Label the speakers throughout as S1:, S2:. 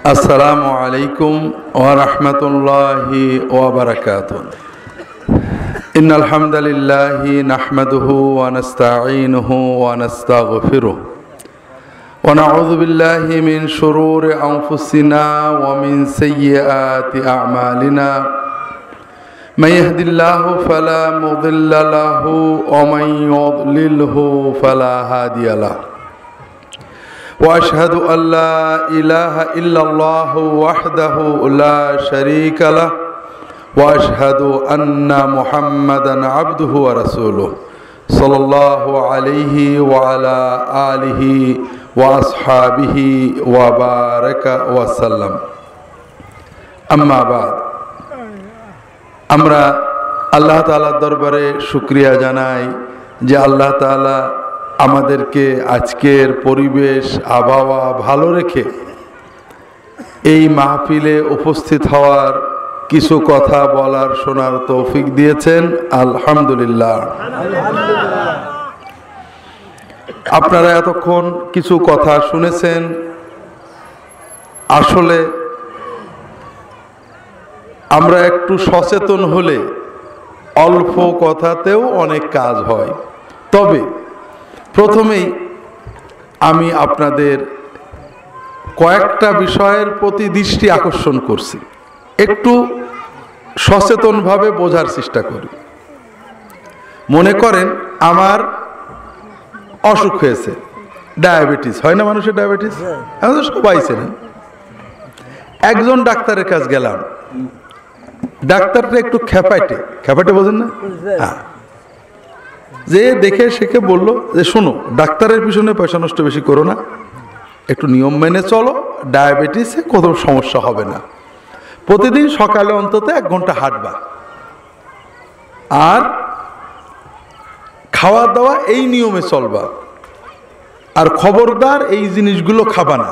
S1: আসসালামু আলাইকুম ওয়া রাহমাতুল্লাহি ওয়া বারাকাতুহু। ইন্নাল হামদালিল্লাহি নাহমাদুহু ওয়া নাস্তাঈনুহু ওয়া নাস্তাগফিরুহু ওয়া নাউযু বিল্লাহি মিন শুরুরি আনফুসিনা ওয়া মিন সাইয়্যাতি আ'মালিনা। মান ইয়াহদিল্লাহু ফালা মুদিল্লা লাহু ওয়া মান ইউদ্লিলহু ফালা হাদিয়া লাহু। وأشهد أن لا إله إلا الله وحده لا شريك له وأشهد أن محمدا عبده ورسوله صلى الله عليه وعلى آله وأصحابه وبارك وسلم أما بعد আমরা আল্লাহ তাআলার দরবারে শুকরিয়া জানাই যে আল্লাহ তাআলা আমাদেরকে আজকের পরিবেশ আবহাওয়া ভালো রেখে এই মাহফিলে উপস্থিত হওয়ার কিছু কথা বলার শোনার তৌফিক দিয়েছেন, আলহামদুলিল্লাহ। আপনারা এতক্ষণ কিছু কথা শুনেছেন। আসলে আমরা একটু সচেতন হলে অল্প কথাতেও অনেক কাজ হয়। তবে প্রথমেই আমি আপনাদের কয়েকটা বিষয়ের প্রতি দৃষ্টি আকর্ষণ করছি, একটু সচেতনভাবে বোঝার চেষ্টা করি। মনে করেন আমার অসুখ হয়েছে, ডায়াবেটিস হয় না মানুষের, ডায়াবেটিস আমাদের সবাই ছিলেন। একজন ডাক্তারের কাছে গেলাম, ডাক্তারটা একটু খেপাটে বোঝেন না, হ্যাঁ, যে দেখে শেখে বললো যে শোনো, ডাক্তারের পিছনে পয়সা নষ্ট বেশি করো না, একটু নিয়ম মেনে চলো, ডায়াবেটিসে কত সমস্যা হবে না। প্রতিদিন সকালে অন্তত 1 ঘন্টা হাঁটবা, আর খাওয়া দাওয়া এই নিয়মে চলবা, আর খবরদার এই জিনিসগুলো খাবা না।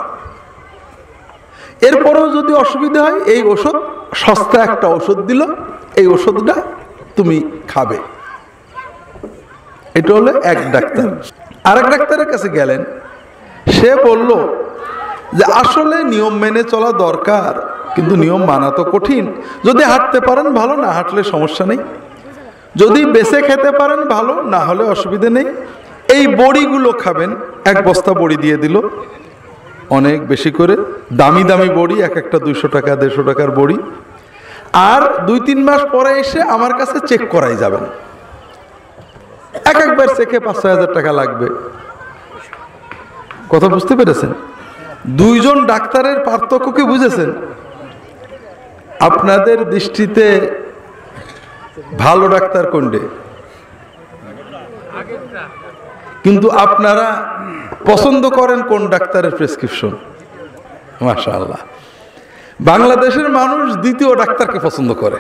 S1: এরপরেও যদি অসুবিধা হয়, এই ওষুধ, সস্তা একটা ওষুধ দিল, এই ওষুধটা তুমি খাবে। এটা হলো এক ডাক্তার। আরেক ডাক্তারের কাছে গেলেন, সে বলল যে আসলে নিয়ম মেনে চলা দরকার, কিন্তু নিয়ম মানা তো কঠিন। যদি হাঁটতে পারেন ভালো, না হাঁটলে সমস্যা নেই। যদি বেঁচে খেতে পারেন ভালো, না হলে অসুবিধা নেই। এই বড়িগুলো খাবেন। 1 বস্তা বড়ি দিয়ে দিল, অনেক বেশি করে, দামি দামি বড়ি, একটা 200 টাকা 150 টাকার বড়ি। আর 2-3 মাস পরে এসে আমার কাছে চেক করাই যাবেন। একবার চেকে 5-6 হাজার টাকা লাগবে। কথা বুঝতে পেরেছেন? 2 জন ডাক্তারের পার্থক্য কি বুঝেছেন? আপনাদের দৃষ্টিতে ভালো ডাক্তার কোনটা? কিন্তু আপনারা পছন্দ করেন কোন ডাক্তারের প্রেসক্রিপশন? মাশাআল্লাহ, বাংলাদেশের মানুষ দ্বিতীয় ডাক্তারকে পছন্দ করে।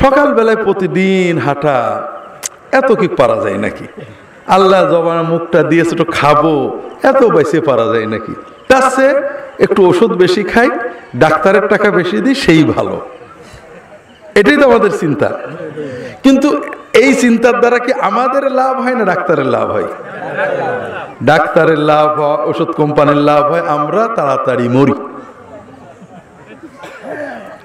S1: সকালবেলায় প্রতিদিন হাঁটা, এত কি পারা যায় নাকি? আল্লাহ জবান মুখটা দিয়েছে, একটু খাবো, এত বেশি পারা যায় নাকি? তার চেয়ে একটু ওষুধ বেশি খাই, ডাক্তারের টাকা বেশি দিই, সেই ভালো। এটাই তো আমাদের চিন্তা। কিন্তু এই চিন্তার দ্বারা কি আমাদের লাভ হয় না ডাক্তারের লাভ হয়? ডাক্তারের লাভ হয়, ওষুধ কোম্পানির লাভ হয়, আমরা তাড়াতাড়ি মরি।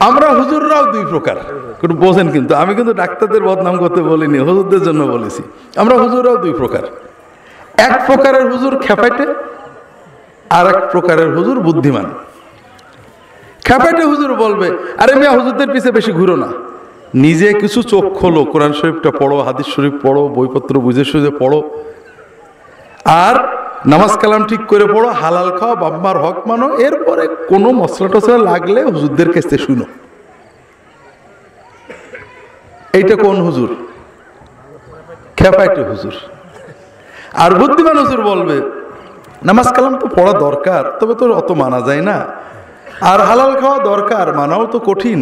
S1: আমরা হুজুররাও 2 প্রকার, একটু বোঝেন। কিন্তু আমি কিন্তু ডাক্তারদের বদনাম করতে বলিনি, হুজুরদের জন্য বলেছি। আমরা হুজুররাও 2 প্রকার। এক প্রকারের হুজুর খেপাইটে, আর এক প্রকারের হুজুর বুদ্ধিমান। খেপাইটে হুজুর বলবে, আরে মিয়া হুজুরদের পিছে বেশি ঘুরো না, নিজে কিছু চোখ খোলো, কোরআন শরীফটা পড়ো, হাদিস শরীফ পড়ো, বইপত্র বুঝে সুঝে পড়ো, আর নামাজ কালাম ঠিক করে পড়ো, হালাল খাও, বাম্মার হক মানো। এরপরে কোনো মশলা টসলা লাগলে হুজুরদের কাছে শুনো। এইটা কোন হুজুর? খেপাইটে হুজুর। আর বুদ্ধিমান হুজুর বলবে, নামাজ কালাম তো পড়া দরকার, তবে তো অত মানা যায় না, আর হালাল খাওয়া দরকার, মানাও তো কঠিন,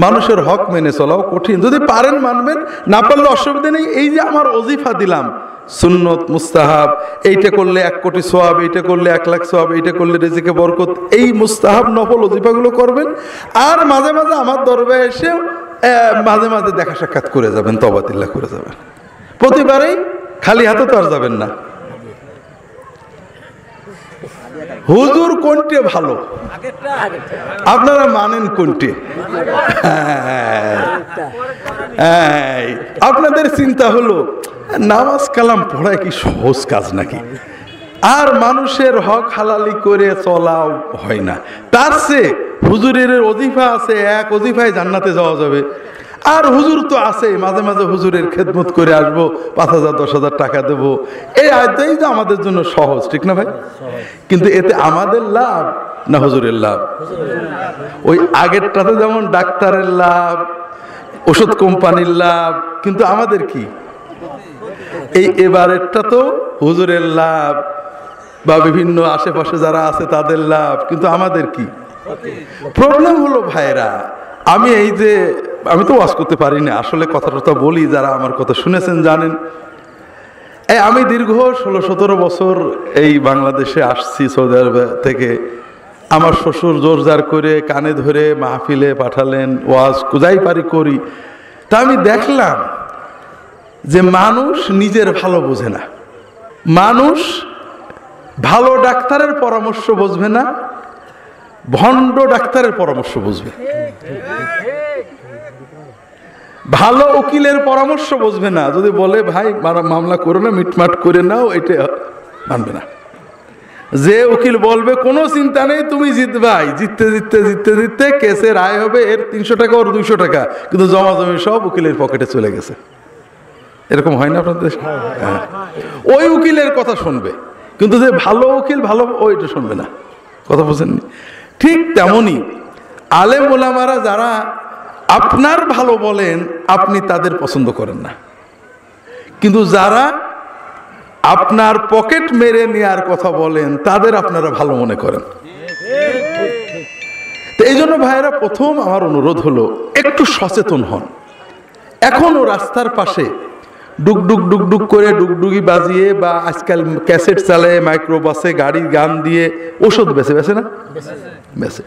S1: মানুষের হক মেনে চলাও কঠিন। যদি পারেন মানবেন, না পারলে অসুবিধা নেই। এই যে আমার ওজিফা দিলাম, সুন্নত মুস্তাহাব, এইটা করলে 1 কোটি সওয়াব, এইটা করলে 1 লাখ সওয়াব, এইটা করলে রিজিকে বরকত, এই মুস্তাহাব নফল ওজিফাগুলো করবেন। আর মাঝে মাঝে আমার দরবারে এসে মাঝে মাঝে দেখা সাক্ষাৎ করে যাবেন, তওবাতিল্লাহ করে যাবেন। প্রতিবারেই খালি হাতে তো আর যাবেন না। হুজুর কোনটে ভালো আপনারা মানেন কোনটে? আপনাদের চিন্তা হলো নামাজ কালাম পড়া কি সহজ কাজ নাকি, আর মানুষের হক হালালি করে চলাও হয় না, তার চেয়ে হুজুরের ওজিফা আছে, এক ওজিফায় জান্নাতে যাওয়া যাবে। আর হুজুর তো আছে, মাঝে মাঝে হুজুরের খেদমত করে আসবো, 5,000 10,000 টাকা দেবো, এই আয়টাই যে আমাদের জন্য সহজ, ঠিক না ভাই? কিন্তু এতে আমাদের লাভ না হুজুরের লাভ? ওই আগেরটাতে যেমন ডাক্তারের লাভ, ওষুধ কোম্পানির লাভ, কিন্তু আমাদের কি এই এবারেরটা তো হুজুরের লাভ বা বিভিন্ন আশেপাশে যারা আছে তাদের লাভ, কিন্তু আমাদের কি প্রবলেম হলো ভাইরা? আমি তো ওয়াজ করতে পারি না, আসলে কথাটা বলি, যারা আমার কথা শুনেছেন জানেন। আমি দীর্ঘ 16-17 বছর এই বাংলাদেশে আসছি সৌদি আরব থেকে। আমার শ্বশুর জোরজার করে কানে ধরে মাহফিলে পাঠালেন, ওয়াজ যাই পারি করি। তা আমি দেখলাম যে মানুষ নিজের ভালো বোঝে না, মানুষ ভালো ডাক্তারের পরামর্শ বুঝবে না, ভণ্ড ডাক্তারের পরামর্শ বুঝবে, ভালো উকিলের পরামর্শ বুঝবে না। যদি বলে ভাই মামলা করো না, মিটমাট করে নাও, এটা মানবে না। যে উকিল বলবে কোনো চিন্তা নেই, তুমি জিতবাই, জিততে জিততে জিততে জিততে কেসে রায় হবে, এর 300 টাকা ওর 200 টাকা, কিন্তু জমা জমি সব উকিলের পকেটে চলে গেছে। এরকম হয় না আপনাদের? হ্যাঁ, ওই উকিলের কথা শুনবে, কিন্তু যে ভালো উকিল ভালো ওইটা শুনবে না। কথা বুঝেননি? ঠিক তেমনি আলেম ওলামারা যারা আপনার ভালো বলেন, আপনি তাদের পছন্দ করেন না, কিন্তু যারা আপনার পকেট মেরে নেওয়ার কথা বলেন তাদের আপনারা ভালো মনে করেন। তো এই জন্য ভাইয়েরা, প্রথম আমার অনুরোধ হলো একটু সচেতন হন। এখনও রাস্তার পাশে ডুকডুক ডুকডুক করে ডুগডুগি বাজিয়ে বা আজকাল ক্যাসেট চালায় মাইক্রোবাসে গাড়ি গান দিয়ে ওষুধ বেছে না, বেছে।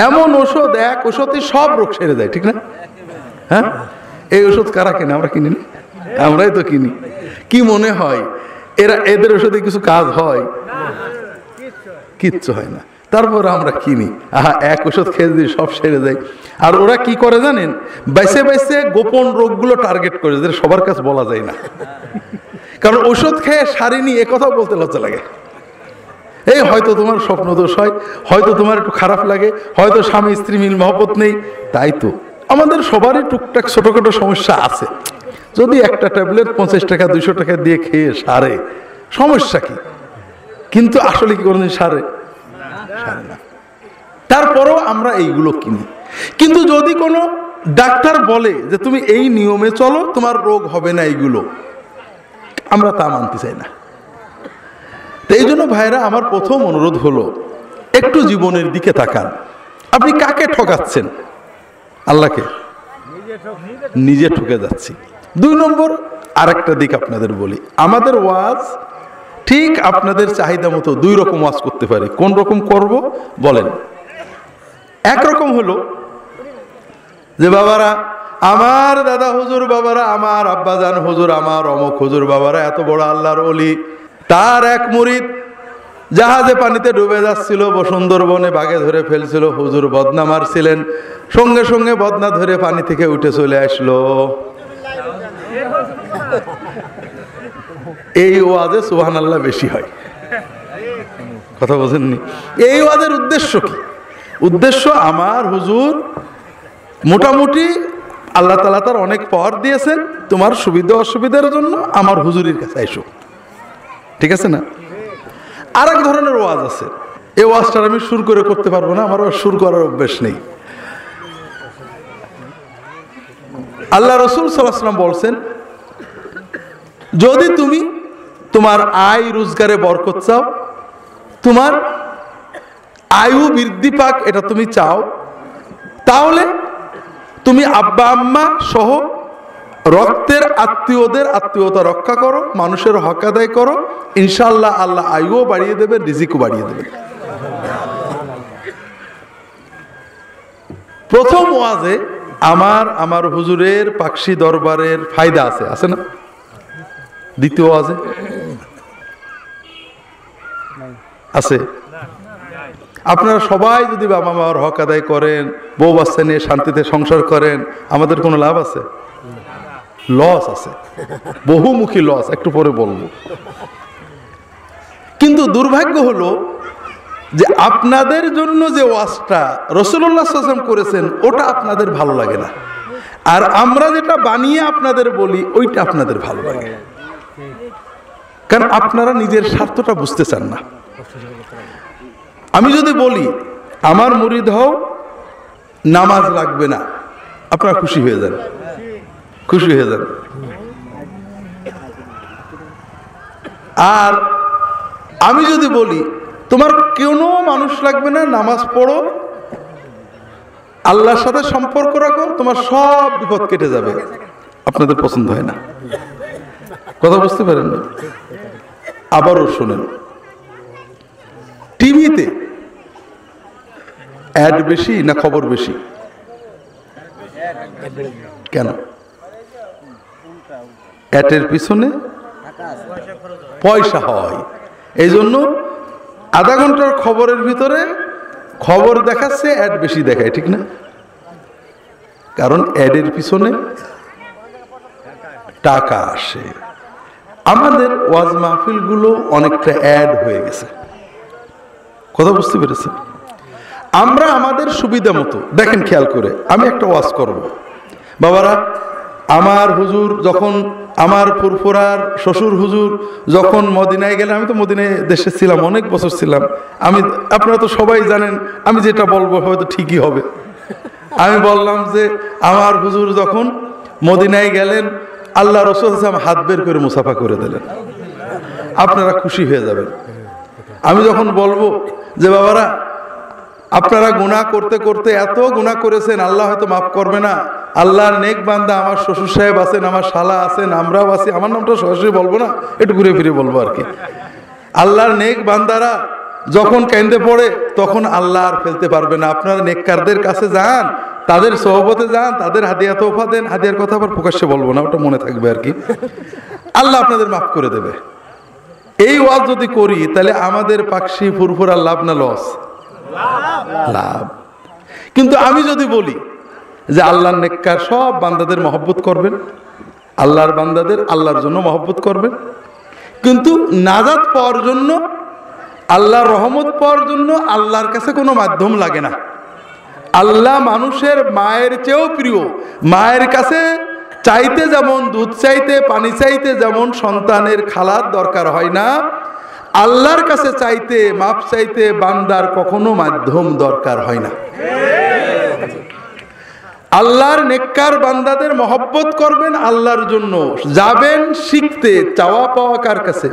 S1: এমন ওষুধ, এক ওষুধই সব রোগ সেরে দেয়, ঠিক না? হ্যাঁ, এই ওষুধ কারা কিনে? আমরা কিনি না, আমরাই তো কিনি। কি মনে হয় এদের ওষুধে কিছু কাজ হয়? কিচ্ছু হয় না, তারপর আমরা কিনি। এক ওষুধ খেয়ে দিয়ে সব সেরে যায়। আর ওরা কি করে জানেন? বাইসে বাইসে গোপন রোগগুলো টার্গেট করে, যেটা সবার কাছে বলা যায় না। কারণ ওষুধ খেয়ে সারিনি এ কথাও বলতে লজ্জা লাগে। এই হয়তো তোমার স্বপ্ন দোষ হয়, হয়তো তোমার একটু খারাপ লাগে, হয়তো স্বামী স্ত্রী মিল মহব্বত নেই, তাই তো আমাদের সবারই টুকটাক ছোটখাটো সমস্যা আছে। যদি একটা ট্যাবলেট 50 টাকা 200 টাকা দিয়ে খেয়ে সারে, সমস্যা কি? কিন্তু আসলে কি কোনোদিন সারে না। তারপরেও আমরা এইগুলো কিনি। কিন্তু যদি কোনো ডাক্তার বলে যে তুমি এই নিয়মে চলো, তোমার রোগ হবে না, এইগুলো আমরা তা মানতে চাই না। তো এই জন্য ভাইরা, আমার প্রথম অনুরোধ হলো একটু জীবনের দিকে তাকান। আপনি কাকে ঠকাচ্ছেন? আল্লাহকে। নিজে ঠকে যাচ্ছি। 2 নম্বর আরেকটা দিক আপনাদের বলি, আমাদের ওয়াজ ঠিক আপনাদের চাহিদা মতো 2 রকম ওয়াজ করতে পারি। কোন রকম করব বলেন? একরকম হলো যে বাবারা, আমার দাদা হুজুর বাবারা, আমার আব্বাজান হুজুর, আমার অমুক হুজুর বাবারা এত বড় আল্লাহর ওলি, তার এক মুরিদ জাহাজে পানিতে ডুবে যাচ্ছিল, সুন্দরবনে বাঘে ধরে ফেলছিল, হুজুর বদনা মারছিলেন, সঙ্গে সঙ্গে বদনা ধরে পানি থেকে উঠে চলে আসলো। এই ওয়াজে সুবহানাল্লাহ বেশি হয়। কথা বোঝেননি? এই ওয়াজের উদ্দেশ্য কি? উদ্দেশ্য, আমার হুজুর মোটামুটি আল্লাহ তাআলা তার অনেক পাওয়ার দিয়েছেন, তোমার সুবিধা অসুবিধার জন্য আমার হুজুরের কাছে আইসো, ঠিক আছে না? আরেক ধরনের ওয়াজ আছে, এই ওয়াজটা আমি সুর করে করতে পারবো না, আমার সুর করার অভ্যাস নেই। আল্লাহ রাসূল সাল্লাল্লাহু আলাইহি ওয়াসাল্লাম বলছেন, যদি তুমি তোমার আয় রোজগারে বরকত চাও, তোমার আয়ু বৃদ্ধি পাক এটা তুমি চাও, তাহলে তুমি আব্বা আম্মা সহ রক্তের আত্মীয়দের আত্মীয়তা রক্ষা করো, মানুষের হক আদায় করো, ইনশাআল্লাহ আল্লাহ আয়ুও বাড়িয়ে দেবে, রিজিকও বাড়িয়ে দেবে। প্রথম ওয়াজে আমার হুজুরের পাকশি দরবারের ফায়দা আছে না? দ্বিতীয় ওয়াজে আছে? আপনারা সবাই যদি বাবা মার হক আদায় করেন, বউ বাচ্চা নিয়ে শান্তিতে সংসার করেন, আমাদের কোনো লাভ আছে? লস আছে, বহুমুখী লস, একটু পরে বলবো। কিন্তু দুর্ভাগ্য হলো যে আপনাদের জন্য যে ওয়াজটা রাসূলুল্লাহ সাল্লাল্লাহু আলাইহি ওয়াসাল্লাম করেছেন ওটা আপনাদের ভালো লাগে না, আর আমরা যেটা বানিয়ে আপনাদের বলি ওইটা আপনাদের ভালো লাগে, কারণ আপনারা নিজের স্বার্থটা বুঝতে চান না। আমি যদি বলি আমার মুরিদ হও, নামাজ লাগবে না, আপনারা খুশি হয়ে যান, খুশি হয়ে যান। আর আমি যদি বলি তোমার কোনো মানুষ লাগবে না, নামাজ পড়ো, আল্লাহর সাথে সম্পর্ক রাখো, তোমার সব বিপদ কেটে যাবে, আপনাদের পছন্দ হয় না। কথা বুঝতে পারেন না? আবারও শুনেন, টিভিতে অ্যাড বেশি না খবর বেশি? কেন? অ্যাডের পিছনে পয়সা হয়, এই জন্য আধা ঘন্টার খবরের ভিতরে খবর দেখাচ্ছে, অ্যাড বেশি দেখায়, ঠিক না? কারণ অ্যাডের পিছনে টাকা আসে। আমাদের ওয়াজ মাহফিলগুলো অনেকটা অ্যাড হয়ে গেছে, কথা বুঝতে পেরেছেন? আমরা আমাদের সুবিধা মতো, দেখেন খেয়াল করে, আমি একটা ওয়াজ করব, বাবারা আমার হুজুর যখন, আমার ফুরফুরার শ্বশুর হুজুর যখন মদিনায় গেলেন, আমি তো মদিনায় দেশে ছিলাম, অনেক বছর ছিলাম, আমি, আপনারা তো সবাই জানেন আমি যেটা বলবো হয়তো ঠিকই হবে। আমি বললাম যে আমার হুজুর যখন মদিনায় গেলেন, আল্লাহ রাসূল হাত বের করে মুসাফা করে দিলেন, আপনারা খুশি হয়ে যাবেন। আমি যখন বলবো যে বাবারা আপনারা গুনাহ করতে করতে এত গুনাহ করেছেন, আল্লাহ হয়তো মাফ করবে না, আল্লাহর নেক বান্দা আমার শ্বশুর সাহেব আছেন, আমার শালা আছেন, আমরাও আছি, আমার নামটা সরাসরি বলবো না, একটু ঘুরে ফিরে বলবো আর কি। আল্লাহর নেক বান্দারা যখন কেঁদে পড়ে তখন আল্লাহ আর ফেলতে পারবে না, আপনারা নেককারদের কাছে যান, তাদের সোহবতে যান, তাদের হাদিয়া তোফা দেন, হাদিয়ার কথা আবার প্রকাশ্যে বলবো না, ওটা মনে থাকবে আর কি, আল্লাহ আপনাদের মাফ করে দেবে। এই ওয়াজ যদি করি তাহলে আমাদের পাকশি ফুরফুরা লাভ না লস? লাভ। কিন্তু আমি যদি বলি যে আল্লাহর নেককার সব বান্দাদের মহব্বত করবেন, আল্লাহর বান্দাদের আল্লাহর জন্য মহব্বত করবেন, কিন্তু নাজাত পাওয়ার জন্য, আল্লাহর রহমত পাওয়ার জন্য আল্লাহর কাছে কোনো মাধ্যম লাগে না। আল্লাহ মানুষের মায়ের চেয়েও প্রিয়, মায়ের কাছে চাইতে যেমন, দুধ চাইতে, পানি চাইতে যেমন সন্তানের খালার দরকার হয় না, আল্লাহর কাছে চাইতে, মাপ চাইতে বান্দার কখনো মাধ্যম দরকার হয় না। আল্লাহর নেককার বান্দাদের মহব্বত করবেন আল্লাহর জন্য, যাবেন শিখতে, চাওয়া পাওয়া কার কাছে?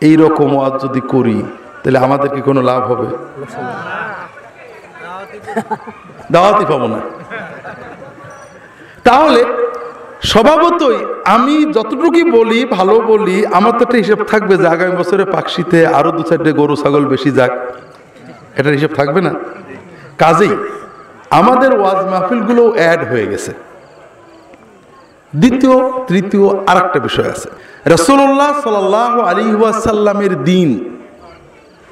S1: এইরকম ওয়াজ যদি করি তাহলে আমাদের কি কোনো লাভ হবে? দাওয়াতই পাবো না। তাহলে স্বভাবতই আমি যতটুকুই বলি, ভালো বলি, আমার তো একটা হিসেব থাকবে যে আগামী বছরে পাকশিতে আরো 2-4টে গরু ছাগল বেশি যাক, এটার হিসেব থাকবে না? কাজেই আমাদের ওয়াজ মাহফিলগুলো অ্যাড হয়ে গেছে। দ্বিতীয়, তৃতীয় আরেকটা বিষয় আছে, রাসূলুল্লাহ সাল্লাল্লাহু আলাইহি ওয়াসাল্লামের দিন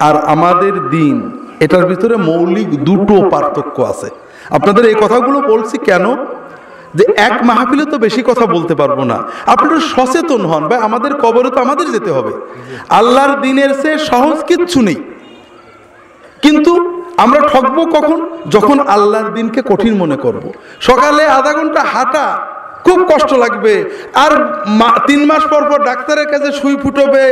S1: আর আমাদের দিন, এটার ভিতরে মৌলিক দুটো পার্থক্য আছে। আপনাদের এই কথাগুলো বলছি কেন, যে এক মাহফিলে তো বেশি কথা বলতে পারবো না, আপনারা সচেতন হন, ভাই আমাদের কবরে তো আমাদের যেতে হবে, আল্লাহর দিনের চেয়ে সহজ কিচ্ছু নেই। কিন্তু আমরা ঠকবো কখন? যখন আল্লাহর দিনকে কঠিন মনে করব। সকালে আধা ঘন্টা হাঁটা খুব কষ্ট লাগবে, আর 3 মাস পর পর ডাক্তারের কাছে সুই ফুটবে,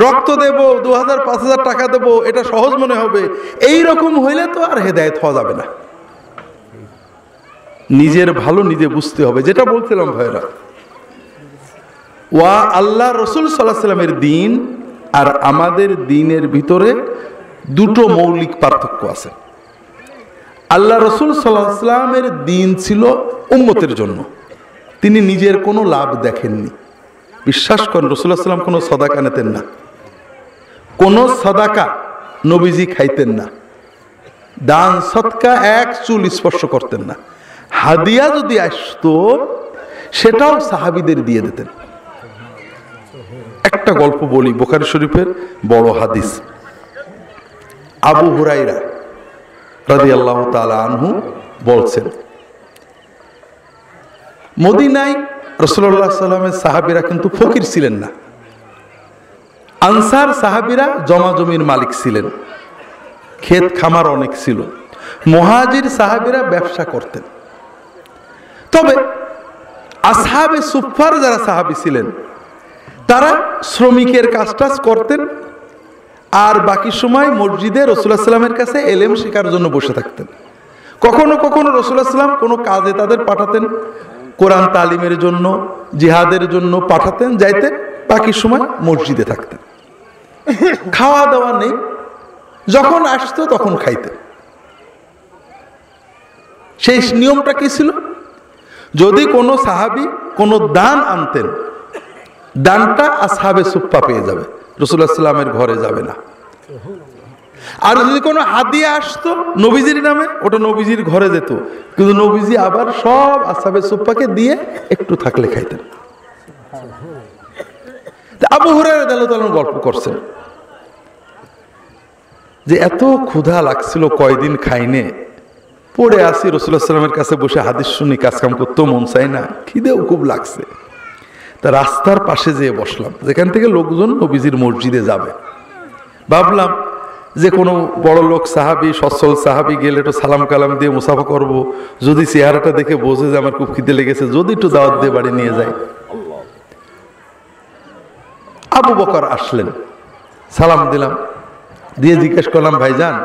S1: রক্ত দেব, 2000-5000 টাকা দেব, এটা সহজ মনে হবে। এই রকম হইলে তো আর হেদায়েত হওয়া যাবে না। নিজের ভালো নিজে বুঝতে হবে, যেটা বলছিলাম ভাইরা, ওয়া আল্লাহ রাসূল সাল্লাল্লাহু আলাইহি ওয়াসাল্লামের দিন আর আমাদের দিনের ভিতরে দুটো মৌলিক পার্থক্য আছে। আল্লাহ রাসূল সাল্লাল্লাহু আলাইহি ওয়াসাল্লামের দিন ছিল উম্মতের জন্য, তিনি নিজের কোনো লাভ দেখেননি। বিশ্বাস করেন, রাসূলুল্লাহ সাল্লাল্লাহু আলাইহি ওয়াসাল্লাম কোনো সাদাকা নিতেন না, কোনো সাদাকা নবীজি খাইতেন না, দান সদকা এক চুল স্পর্শ করতেন না। হাদিয়া যদি আসতো সেটাও সাহাবীদের দিয়ে দিতেন। একটা গল্প বলি, বুখারী শরীফের বড় হাদিস। আবু হুরায়রা রাদিয়াল্লাহু তাআলা আনহু বলছেন, মদিনায় রাসূলুল্লাহ সাল্লাল্লাহু আলাইহি ওয়াসাল্লামের সাহাবীরা কিন্তু ফকির ছিলেন না। আনসার সাহাবীরা জমা জমির মালিক ছিলেন, ক্ষেত খামার অনেক ছিল। মুহাজির সাহাবীরা ব্যবসা করতেন। তবে আসহাবে সুফফার যারা সাহাবী ছিলেন তারা শ্রমিকের কাজ করতেন, আর বাকি সময় মসজিদে রাসূলুল্লাহ সাল্লামের কাছে এলেম শেখার জন্য বসে থাকতেন। কখনো কখনো রাসূলুল্লাহ সাল্লাম কোনো কাজে তাদের পাঠাতেন, কোরআন তালিমের জন্য, জিহাদের জন্য পাঠাতেন, যাইতেন, বাকি সময় মসজিদে থাকতেন। খাওয়া দাওয়া নেই, যখন আসতো তখন খাইতেন। সেই নিয়মটা কি ছিল? যদি কোনো সাহাবী কোনো দান আনতেন, দানটা আসহাবে সুফফা পেয়ে যাবে, রাসূলুল্লাহ সাল্লামের ঘরে যাবে না। আর যদি কোনো হাদিয়া আসতো নবীজির নামে, ওটা নবীজির ঘরে যেত, কিন্তু নবীজি আবার সব আসহাবে সুফফাকে দিয়ে একটু থাকলে খাইতেন। আবু হুরায়রা রাদিয়াল্লাহু তাআলা গল্প করছেন যে এত ক্ষুধা লাগছিল, কয়দিন খাইনে, পড়ে আসি রাসূলুল্লাহ সাল্লামের কাছে বসে হাদিস শুনি, কাজকাম করতেও মন চাই না, খিদেও খুব লাগছে। তা রাস্তার পাশে যেয়ে বসলাম, যেখান থেকে লোকজন নবীজির মসজিদে যাবে। ভাবলাম যে কোনো বড় লোক সাহাবী, সচ্ছল সাহাবী গেলে একটু সালাম কালাম দিয়ে মুসাফা করব, যদি চেহারাটা দেখে বোঝে যে আমার খুব খিদে লেগেছে, যদি একটু দাওয়াত দিয়ে বাড়ি নিয়ে যায়। আবু বকর আসলেন, সালাম দিলাম, দিয়ে জিজ্ঞেস করলাম, ভাইজান,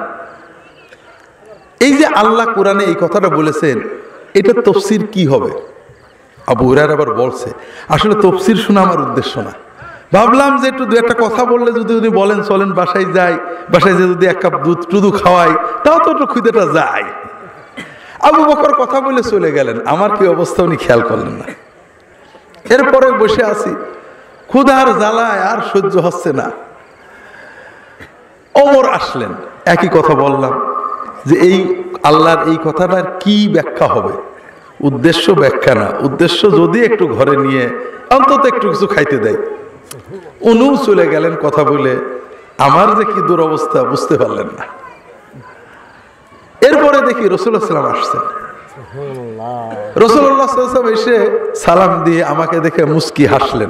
S1: এই যে আল্লাহ কোরআনে এই কথাটা বলেছেন, এটা তাফসীর কি হবে? আবু হুরায়রা আবার বলছে, আসলে তাফসীর শোনা আমার উদ্দেশ্য না। ভাবলাম যে একটু দু একটা কথা বললে যদি উনি বলেন চলেন বাসায় যাই, বাসায় যে যদি এক কাপ দুধ টুধু খাওয়াই, তাও তো একটু খিদেটা যায়। আবু বকর কথা বলে চলে গেলেন, আমার কি অবস্থা উনি খেয়াল করলেন না। এরপরে বসে আছি, ক্ষুধার জ্বালায় আর সহ্য হচ্ছে না। ওমর আসলেন, একই কথা বললাম যে এই আল্লাহর এই কথাটার কি ব্যাখ্যা হবে? উদ্দেশ্য ব্যাখ্যা না, উদ্দেশ্য যদি একটু ঘরে নিয়ে অন্তত একটু কিছু খাইতে দেয়। উনিও চলে গেলেন কথা বলে, আমার যে কি দুরবস্থা বুঝতে পারলেন না। এরপরে দেখি রাসূলুল্লাহ সাল্লাল্লাহু আলাইহি ওয়াসাল্লাম আসছেন। রাসূলুল্লাহ সাল্লাল্লাহু আলাইহি ওয়াসাল্লাম এসে সালাম দিয়ে আমাকে দেখে মুস্কি হাসলেন।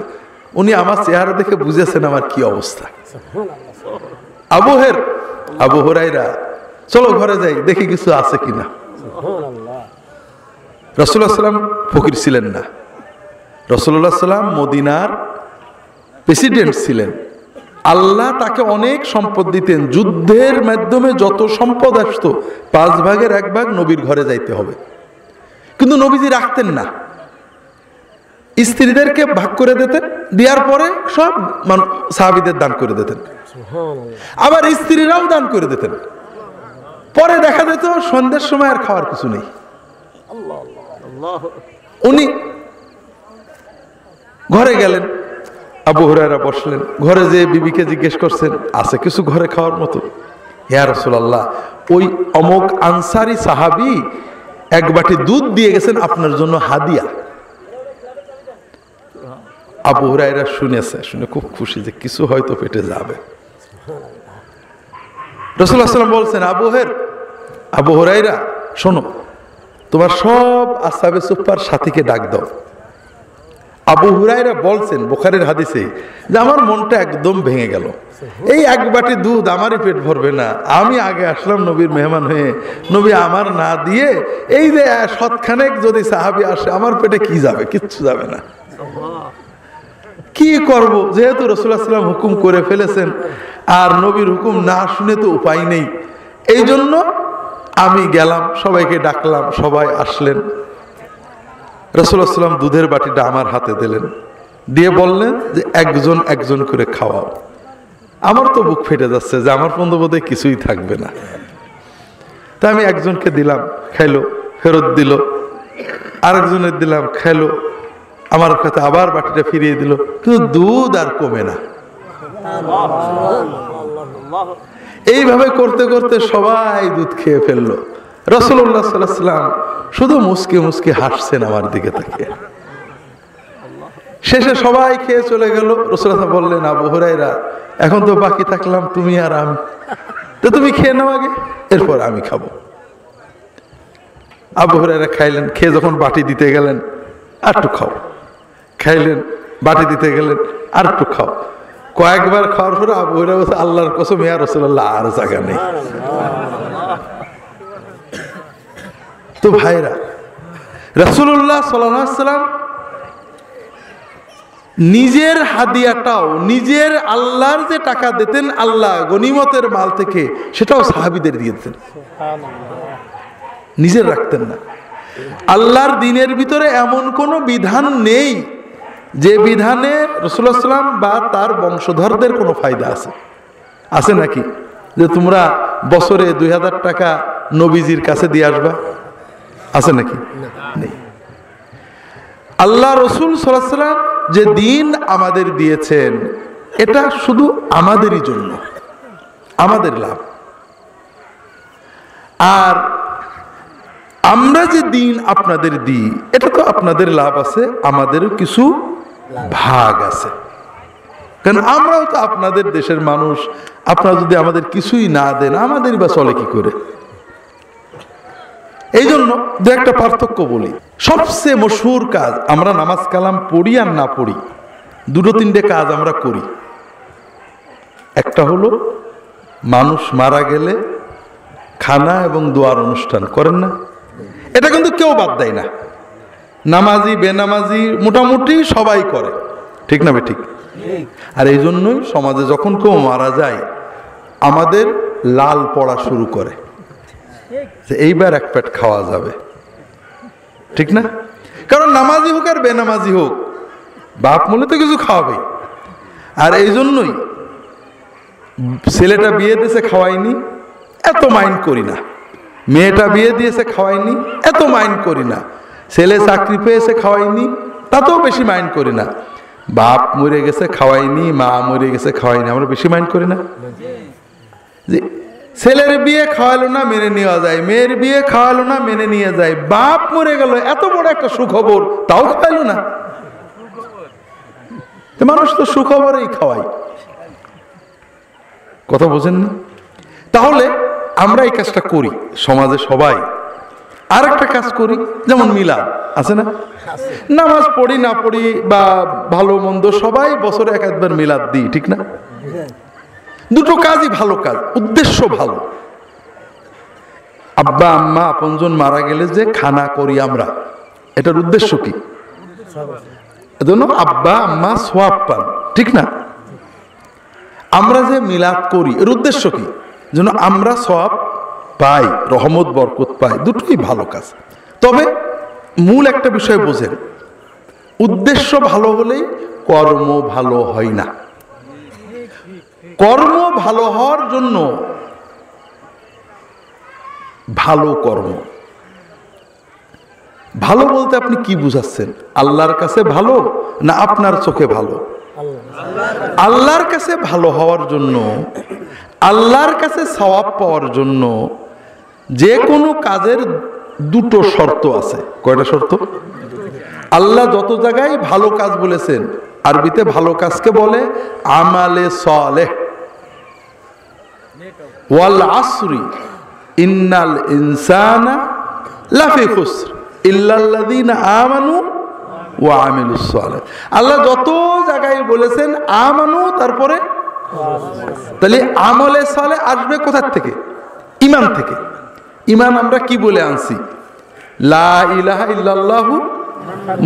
S1: উনি আমার চেহারা দেখে বুঝেছেন আমার কি অবস্থা। আবু হুরায়রা, চলো ঘরে যাই, দেখি কিছু আছে কিনা। রাসূলুল্লাহ সাল্লাম ফকির ছিলেন না। রাসূলুল্লাহ সাল্লাম মদিনার প্রেসিডেন্ট ছিলেন। আল্লাহ তাকে অনেক সম্পদ দিতেন। যুদ্ধের মাধ্যমে যত সম্পদ আসতো 5 ভাগের 1 ভাগ নবীর ঘরে যাইতে হবে, কিন্তু নবীজি রাখতেন না। স্ত্রীদেরকে ভাগ করে দিতেন, দেওয়ার পরে সব সাহাবীদের দান করে দিতেন, আবার স্ত্রীরাও দান করে দিতেন। পরে দেখা যেত সন্ধ্যার সময় আর খাওয়ার কিছু নেই। উনি ঘরে গেলেন, আবু হুরায়রা বসলেন, ঘরে যেয়ে বিবিকে জিজ্ঞেস করছেন, আছে কিছু ঘরে খাওয়ার মতো? ইয়া রাসূলুল্লাহ, ওই অমুক আনসারী সাহাবী 1 বাটি দুধ দিয়ে গেছেন আপনার জন্য হাদিয়া। আবু হুরায়রা শুনে খুব খুশি যে কিছু হয়তো পেটে যাবে। রাসূলুল্লাহ সাল্লাল্লাহু আলাইহি ওয়াসাল্লাম বলছেন, আবু হুরায়রা শোনো, তোমার সব আসহাবে সুফফার সাথীকে ডাক দাও। আবু হুরায়রা বলছেন বুখারীর হাদিসে যে আমার মনটা একদম ভেঙে গেল। এই 1 বাটি দুধ আমারই পেট ভরবে না। আমি আগে আসলাম নবীর মেহমান হয়ে, নবী আমার না দিয়ে এই যে শতখানেক যদি সাহাবী আসে, আমার পেটে কি যাবে? কিচ্ছু যাবে না। কি করব? যেহেতু রাসূলুল্লাহ সাল্লাল্লাহু আলাইহি ওয়াসাল্লাম হুকুম করে ফেলেছেন, আর নবীর হুকুম না শুনে তো উপায় নেই। এই জন্য আমি গেলাম, সবাইকে ডাকলাম, সবাই আসলেন। রাসূলুল্লাহ সাল্লাল্লাহু আলাইহি ওয়াসাল্লাম দুধের বাটিটা আমার হাতে দিলেন, দিয়ে বললেন যে একজন একজন করে খাওয়াও। আমার তো বুক ফেটে যাচ্ছে যে আমার বোধহয় কিছুই থাকবে না। তা আমি একজনকে দিলাম, খাইলো, ফেরত দিল। আরেকজনের দিলাম, খাইলো, আমার কাছে আবার বাটিটা ফিরিয়ে দিল, কিন্তু দুধ আর কমে না। এইভাবে করতে করতে সবাই দুধ খেয়ে ফেললো। রাসূলুল্লাহ সাল্লাল্লাহু আলাইহি ওয়াসাল্লাম শুধু মুস্কি মুস্কি হাসছেন আমার দিকে তাকিয়ে। শেষে সবাই খেয়ে চলে গেল। রাসূলুল্লাহ বললেন, আবু হুরায়রা, এখন তো বাকি থাকলাম তুমি আর আমি, তো তুমি খেয়ে নাও আগে, এরপর আমি খাবো। আবু হুরায়রা খাইলেন, খেয়ে যখন বাটি দিতে গেলেন, আর একটু খাও, খাইলেন, বাটি দিতে গেলেন, আর একটু খাও। কয়েকবার খাওয়ার পরে আবু হুরায়রা বলছে, আল্লাহর কসম ইয়া রাসূলুল্লাহ, আর জায়গা নেই। তো ভাইরা, রাসূলুল্লাহ সাল্লাল্লাহু আলাইহি ওয়াসাল্লাম নিজের হাদিয়াটাও, নিজের আল্লাহর যে টাকা দিতেন আল্লাহ গনিমতের মাল থেকে, সেটাও সাহাবীদের দিয়েছেন, নিজের রাখতেন না। আল্লাহর দ্বীনের ভিতরে এমন কোনো বিধান নেই যে বিধানে রাসূলুল্লাহ সাল্লাল্লাহু আলাইহি ওয়াসাল্লাম বা তার বংশধরদের কোনো ফায়দা আছে? আছে নাকি যে তোমরা বছরে 2000 টাকা নবীজির কাছে দিয়ে আসবা? আছে নাকি? নেই। আল্লাহ রাসূল সাল্লাল্লাহু আলাইহি ওয়াসাল্লাম যে দিন আমাদের দিয়েছেন, এটা শুধু আমাদেরই জন্য, আমাদের লাভ। আর আমরা যে দিন আপনাদের দিই, এটা তো আপনাদের লাভ আছে, আমাদেরও কিছু ভাগ আছে, কারণ আমরাও তো আপনাদের দেশের মানুষ। আপনারা যদি আমাদের কিছুই না দেন, আমাদের বা চলে কি করে? এই জন্য দু একটা পার্থক্য বলি। সবচেয়ে মশহুর কাজ, আমরা নামাজ কালাম পড়ি আর না পড়ি, দুটো তিনটে কাজ আমরা করি। একটা হলো মানুষ মারা গেলে খানা এবং দোয়ার অনুষ্ঠান করেন না? এটা কিন্তু কেউ বাদ দেয় না, নামাজি বেনামাজি মোটামুটি সবাই করে, ঠিক না? ঠিক। আর এই জন্যই সমাজে যখন কেউ মারা যায়, আমাদের লাল পড়া শুরু করে যে এইবার এক পেট খাওয়া যাবে, ঠিক না? কারণ নামাজি হোক আর বেনামাজি হোক, বাপ মূলে তো কিছু খাওয়াবে। আর এই জন্যই ছেলেটা বিয়ে দিয়েছে খাওয়াইনি, এত মাইন্ড করি না। মেয়েটা বিয়ে দিয়েছে খাওয়াইনি, এত মাইন্ড করি না। ছেলে চাকরি পেয়েছে খাওয়াইনি, তাতেও বেশি মাইন্ড করি না। বাপ মরে গেছে খাওয়াইনি, মা মরে গেছে খাওয়াইনি, আমরা বেশি মাইন্ড করি না। যে ছেলের বিয়ে খাওয়ালো না মেনে নেওয়া যায়, মেয়ের বিয়ে খাওয়ালো না মেনে নিয়ে যায়, বাপ মরে গেল, এত বড় একটা সুখবর, তাও খাওয়াইলো না। মানুষ তো সুখবরেই খাওয়াই, কথা বোঝেননি? তাহলে আমরা এই কাজটা করি সমাজে সবাই। আর একটা কাজ করি, যেমন মিলাদ আছে না? নামাজ পড়ি না পড়ি বা ভালো মন্দ সবাই বছরে এক একবার মিলাদ দিই, ঠিক না? দুটো কাজই ভালো কাজ, উদ্দেশ্য ভালো। আব্বা আম্মা আপনজন মারা গেলে যে খানা করি আমরা, এটার উদ্দেশ্য কি? এজন্য আব্বা আম্মা সওয়াব পান, ঠিক না? আমরা যে মিলাদ করি, এর উদ্দেশ্য কি? যেন আমরা সওয়াব পাই, রহমত বরকত পাই, দুটোই ভালো কাজ। তবে মূল একটা বিষয় বোঝেন, উদ্দেশ্য ভালো হলেই কর্ম ভালো হয় না। কর্ম ভালো হওয়ার জন্য ভালো কর্ম, ভালো বলতে আপনি কি বুঝাচ্ছেন? আল্লাহর কাছে ভালো না আপনার চোখে ভালো? আল্লাহর কাছে ভালো হওয়ার জন্য, আল্লাহর কাছে সওয়াব পাওয়ার জন্য যে কোনো কাজের দুটো শর্ত আছে। কয়টা শর্ত? আল্লাহ যত জায়গায় ভালো কাজ বলেছেন, আরবিতে ভালো কাজকে বলে আমালে সালেহ। ওয়াল আসরি ইন্নাল ইনসানা লাফি খুসর ইল্লাল্লাযীনা আমানু ওয়া আমিলুস সালিহ। আল্লাহ যত জায়গায় বলেছেন আমানু, তারপরে তাহলে আমলে সালেহ আসবে কোথা থেকে? ঈমান থেকে। ঈমান আমরা কি বলে আনছি? লা ইলাহা ইল্লাল্লাহু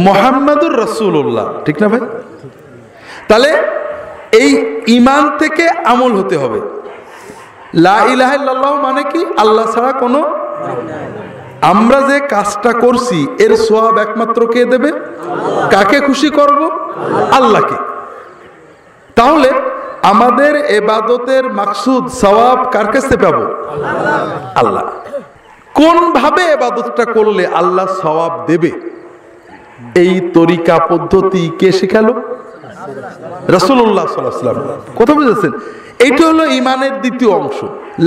S1: মুহাম্মাদুর রাসূলুল্লাহ, ঠিক না ভাই? তাহলে এই ঈমান থেকে আমল হতে হবে। লা ইলাহা ইল্লাল্লাহ মানে কি? আল্লাহ ছাড়া কোনো, আমরা যে কাজটা করছি এর সওয়াব একমাত্র কে দেবে? কাকে খুশি করব? আল্লাহকে। তাহলে আমাদের ইবাদতের মাকসুদ সওয়াব কার কাছে পাবো? আল্লাহ। কোন ভাবে ইবাদতটা করলে আল্লাহ সওয়াব দেবে, এই তরিকা পদ্ধতি কে শেখালো? রাসূলুল্লাহ সাল্লাল্লাহু আলাইহি ওয়াসাল্লাম। কথা বুঝেছেন? এইটা হলো ঈমানের দ্বিতীয় অংশ।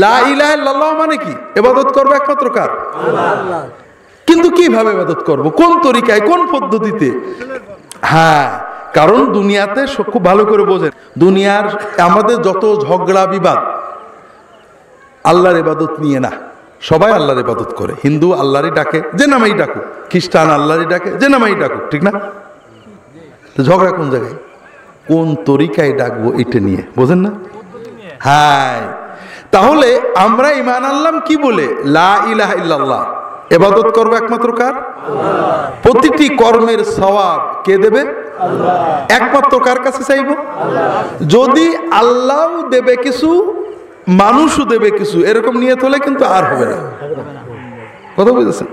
S1: লা ইলাহা ইল্লাল্লাহ মানে কি? ইবাদত করবে একমাত্র কার? আল্লাহ। কিন্তু কিভাবে ইবাদত করব? কোন তরিকায়, কোন পদ্ধতিতে? হ্যাঁ, কারণ দুনিয়াতে খুব ভালো করে বোঝেন, দুনিয়ার আমাদের যত ঝগড়া বিবাদ আল্লাহর ইবাদত নিয়ে না। সবাই আল্লাহর ইবাদত করে, হিন্দু আল্লাহরই ডাকে যে নামেই ডাকুক, খ্রিস্টান আল্লাহরই ডাকে যে নামেই ডাকুক, ঠিক না? ঝগড়া কোন জায়গায়, কোন তরিকায় ডাকবো এটা নিয়ে, বোঝেন না? হ্যাঁ, তাহলে আমরা ঈমান আনলাম কি বলে? লা ইলাহা ইল্লাল্লাহ, ইবাদত করবো একমাত্র কার? প্রতিটি কর্মের সওয়াব কে দেবে? একমাত্র কার কাছে চাইব? যদি আল্লাহ দেবে কিছু, মানুষও দেবে কিছু, এরকম নিয়ত হলে কিন্তু আর হবে না। কথা বুঝেছেন?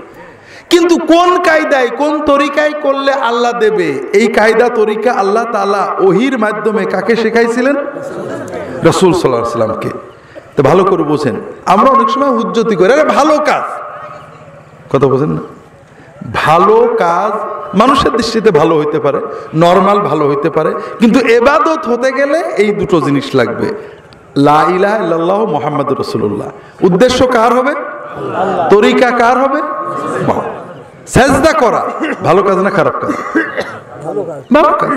S1: কিন্তু কোন কায়দায়, কোন তরিকায় করলে আল্লাহ দেবে, এই কায়দা তরিকা আল্লাহ তাআলা ওহীর মাধ্যমে কাকে শেখাইছিলেন? রাসূল সাল্লাল্লাহু আলাইহি ওয়াসাল্লামকে। তো ভালো করে বোঝেন, আমরা অনেক সময় হুজ্জতি করি, আরে ভালো কাজ, কথা বোঝেন না? ভালো কাজ মানুষের দৃষ্টিতে ভালো হইতে পারে, নরমাল ভালো হইতে পারে, কিন্তু ইবাদত হতে গেলে এই দুটো জিনিস লাগবে, লা ইলাহা ইল্লাল্লাহ মুহাম্মাদুর রাসূলুল্লাহ। উদ্দেশ্য কার হবে? তরিকা কার হবে? সেজদা করা ভালো কাজ না খারাপ কাজ? ভালো কাজ।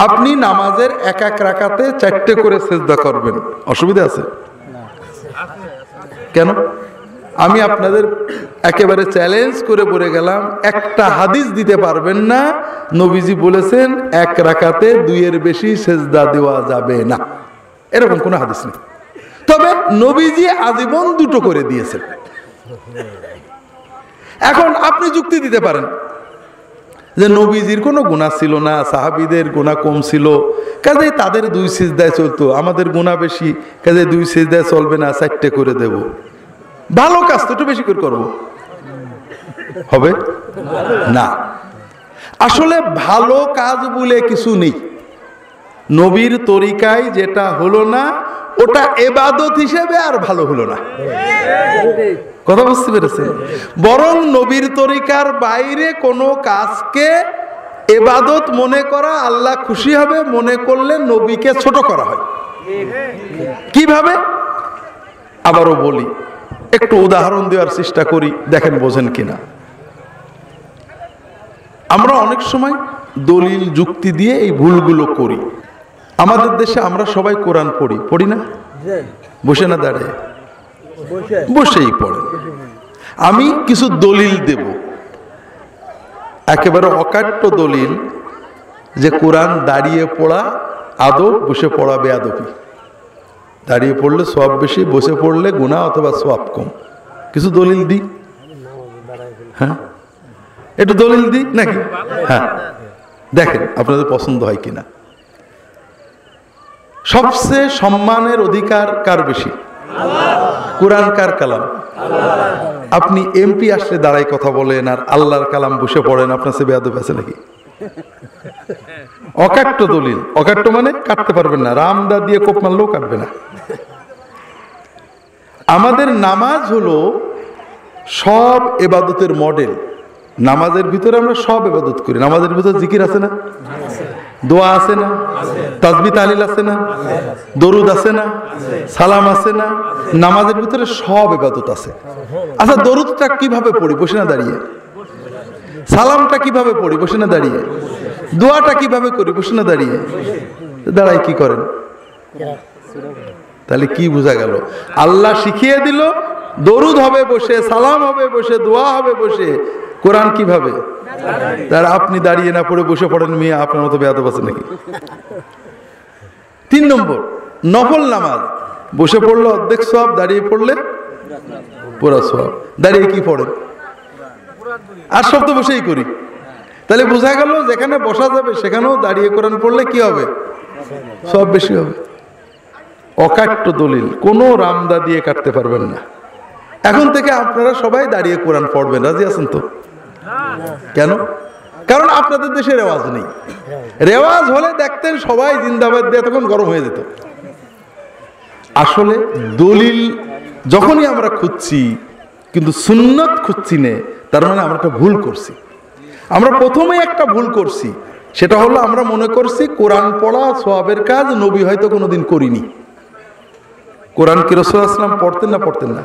S1: আপনি নামাজের এক এক রাকাতে 4টে করে সেজদা করবেন, অসুবিধা আছে? কেন? আমি আপনাদের একেবারে চ্যালেঞ্জ করে বলে গেলাম, একটা হাদিস দিতে পারবেন না নবীজি বলেছেন এক রাকাতে 2-এর বেশি সেজদা দেওয়া যাবে না, এরকম কোনো হাদিস নেই। তবে নবীজি আজীবন 2টো করে দিয়েছেন। এখন আপনি যুক্তি দিতে পারেন যে নবীজির কোনো গুনাহ ছিল না, সাহাবীদের গুনাহ কম ছিল, কাজেই তাদের 2 সিজদায় চলতো, আমাদের গুনাহ বেশি, কাজেই 2 সিজদায় চলবে না, 4টে করে দেব। ভালো কাজ তো একটু বেশি করে করবো, হবে না। আসলে ভালো কাজ বলে কিছু নেই। নবীর তরিকায় যেটা হলো না ওটা ইবাদত হিসেবে আর ভালো হলো না, কথা বুঝতে পেরেছেন? বরং নবীর তরিকার বাইরে কোনো কাজকে ইবাদত মনে করা, আল্লাহ খুশি হবে মনে করলে নবীকে ছোট করা হয়। কিভাবে? আবারও বলি, একটু উদাহরণ দেওয়ার চেষ্টা করি, দেখেন বোঝেন কিনা। আমরা অনেক সময় দলিল যুক্তি দিয়ে এই ভুলগুলো করি। আমাদের দেশে আমরা সবাই কোরআন পড়ি, পড়ি না? বসে না দাঁড়িয়ে? বসেই পড়েন। আমি কিছু দলিল দেব, একেবারে অকাট্য দলিল, যে কোরআন দাঁড়িয়ে পড়া আদব, বসে পড়া বেয়াদবি। দাঁড়িয়ে পড়লে সওয়াব বেশি, বসে পড়লে গুনাহ অথবা সওয়াব কম। কিছু দলিল দিই, হ্যাঁ একটু দলিল দিই নাকি? হ্যাঁ, দেখেন আপনাদের পছন্দ হয় কিনা। সবচেয়ে সম্মানের অধিকার কার বেশি? কোরআন কার কালাম? আপনি এমপি আসলে দাঁড়াই কথা বলেন আর আল্লাহর কালাম বসে পড়েন, আপনার সে বেয়াদব আছে নাকি? অকাট্য দলিল, অকাট্য মানে কাটতে পারবেন না, রামদা দিয়ে কোপ মারলেও কাটবে না। আমাদের নামাজ হলো সব ইবাদতের মডেল। নামাজের ভিতরে আমরা সব ইবাদত করি। নামাজের ভিতরে জিকির আছে না? দোয়া আছে না? তাসবিহ তাহলিল আছে না? দরুদ আছে না? সালাম আছে না? নামাজের ভিতরে সব ইবাদত আছে। আচ্ছা, দরুদটা কিভাবে পড়ি? বসে না দাঁড়িয়ে? সালামটা কিভাবে পড়ি? বসে না দাঁড়িয়ে? দোয়াটা কিভাবে করি? বসে না দাঁড়িয়ে? দাঁড়াই কি করেন? তাহলে কি বোঝা গেল? আল্লাহ শিখিয়ে দিল দরুদ হবে বসে, সালাম হবে বসে, দোয়া হবে বসে। কোরআন কিভাবে? তার আপনি দাঁড়িয়ে না পড়ে বসে পড়েন, মিয়া আপনার মতো বেয়াদব আছে নাকি? 3 নম্বর, নফল নামাজ বসে পড়লে অর্ধেক সওয়াব, দাঁড়িয়ে পড়লে পুরা সওয়াব। দাঁড়িয়ে কি পড়েন? আর সব তো বসেই করি। তাহলে বোঝা গেল যেখানে বসা যাবে সেখানেও দাঁড়িয়ে কোরআন পড়লে কি হবে? সব বেশি হবে। অকাট্য দলিল, কোনো রামদা দিয়ে কাটতে পারবেন না। এখন থেকে আপনারা সবাই দাঁড়িয়ে কোরআন পড়বেন, রাজি আছেন তো? কেন? কারণ আপনাদের দেশে রেওয়াজ নেই। রেওয়াজ হলে দেখতেন সবাই জিন্দাবাদ দিয়ে তখন গরম হয়ে যেত। আসলে দলিল যখনই আমরা খুঁজছি কিন্তু সুন্নত খুঁজছি না, তার মানে আমরা একটা ভুল করছি। আমরা প্রথমে একটা ভুল করছি, সেটা হলো আমরা মনে করছি কোরআন পড়া সওয়াবের কাজ, নবী হয়তো কোনোদিন করিনি। কোরআন কি রাসূল সাল্লাল্লাহু আলাইহি ওয়াসাল্লাম পড়তেন না পড়তেন না?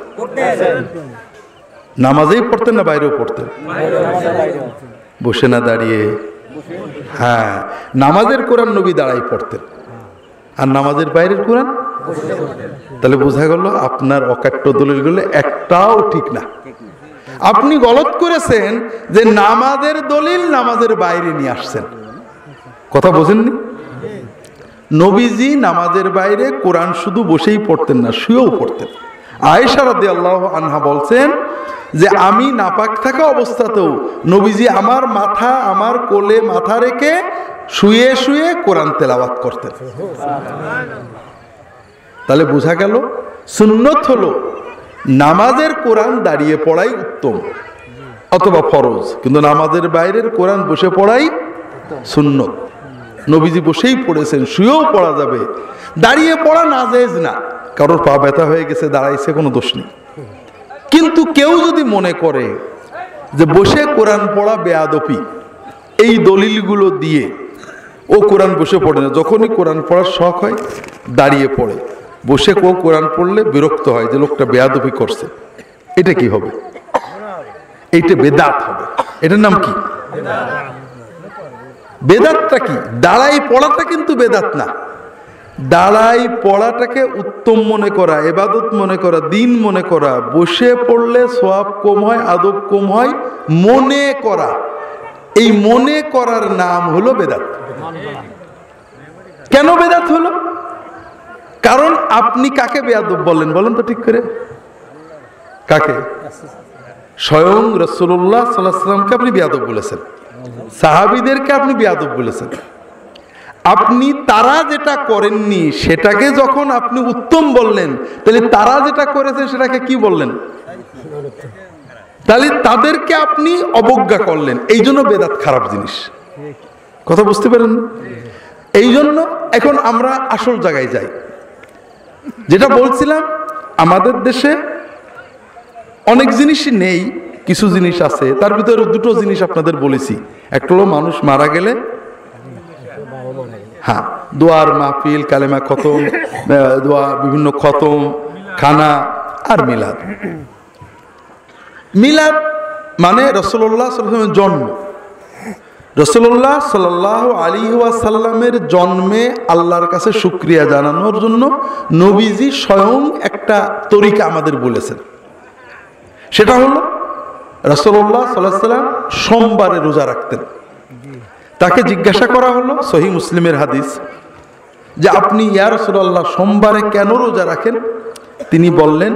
S1: নামাজেই পড়তেন না বাইরেও পড়তেন? বসে না দাঁড়িয়ে? হ্যাঁ, নামাজের কোরআন নবী দাঁড়াই পড়তেন, আর নামাজের বাইরের কোরআন। তাহলে বোঝা গেল আপনার অকাট্য দলিলগুলো একটাও ঠিক না। আপনি গলত করেছেন যে নামাজের দলিল নামাজের বাইরে নিয়ে আসছেন। কথা বোঝেননি? নবীজি নামাজের বাইরে কোরআন শুধু বসেই পড়তেন না, শুয়েও পড়তেন। আয়েশা রাদিয়াল্লাহু আনহা বলছেন যে আমি নাপাক থাকা অবস্থাতেও নবীজি আমার কোলে মাথা রেখে শুয়ে শুয়ে কোরআন তেলাওয়াত করতেন। তাহলে বোঝা গেল সুন্নত হলো নামাজের কোরআন দাঁড়িয়ে পড়াই উত্তম অথবা ফরজ, কিন্তু নামাজের বাইরের কোরআন বসে পড়াই সুন্নত। নবীজি বসেই পড়েছেন, শুয়েও পড়া যাবে, দাঁড়িয়ে পড়া নাজায়েজ না। কারোর পা ব্যথা হয়ে গেছে, দাঁড়াইছে, কোনো দোষ নেই। কিন্তু কেউ যদি মনে করে যে বসে কোরআন পড়া বেয়াদপি, এই দলিলগুলো দিয়ে ও কোরআন বসে পড়ে না, যখনই কোরআন পড়ার শখ হয় দাঁড়িয়ে পড়ে, বসে কেউ কোরআন পড়লে বিরক্ত হয় যে লোকটা বেয়াদপি করছে, এটা কি হবে? এইটা বেদাত হবে। এটার নাম কি? বেদাতটা কি? দাঁড়াই পড়াটা কিন্তু বেদাত না। দাঁড়াই পড়াটাকে উত্তম মনে করা, ইবাদত মনে করা, দিন মনে করা। বসে পড়লে সওয়াব কম হয়, আদব কম হয়, মনে করা। এই মনে করার নাম হলো বেদাত। কেন বেদাত হলো? কারণ আপনি কাকে বেয়াদব বললেন বলেন তো ঠিক করে? কাকে? স্বয়ং রাসূলুল্লাহ সাল্লাল্লাহু আলাইহি ওয়াসাল্লামকে আপনি বেয়াদব বলেছেন, সাহাবীদেরকে আপনি বেয়াদব বলেছেন। আপনি তারা যেটা করেননি সেটাকে যখন আপনি উত্তম বললেন, তাহলে তারা যেটা করেছে সেটাকে কি বললেন? তাহলে তাদেরকে আপনি অবজ্ঞা করলেন। এই জন্য বেদাত খারাপ জিনিস। কথা বুঝতে পারেন? এই জন্য এখন আমরা আসল জায়গায় যাই। যেটা বলছিলাম, আমাদের দেশে অনেক জিনিসই নেই, কিছু জিনিস আছে। তার ভিতরে দুটো জিনিস আপনাদের বলেছি। একটা হলো মানুষ মারা গেলে হ্যাঁ দোয়ার মাহফিল, কালেমা খতম, দোয়া, বিভিন্ন খতম, খানা আর মিলাদ। মিলাদ মানে রাসূলুল্লাহ সাল্লাল্লাহু আলাইহি ওয়াসাল্লামের জন্ম। রাসূলুল্লাহ সাল্লাল্লাহু আলাইহি ওয়াসাল্লামের জন্মে আল্লাহর কাছে শুকরিয়া জানানোর জন্য নবীজি স্বয়ং একটা তরিকা আমাদের বলেছেন। সেটা হলো রাসূলুল্লাহ সাল্লাল্লাহু আলাইহি ওয়াসাল্লাম সোমবারে রোজা রাখতেন। তাকে জিজ্ঞাসা করা হলো, সহিহ মুসলিমের হাদিস, যে আপনি ইয়া রাসূলুল্লাহ সোমবারে কেন রোজা রাখেন? তিনি বললেন,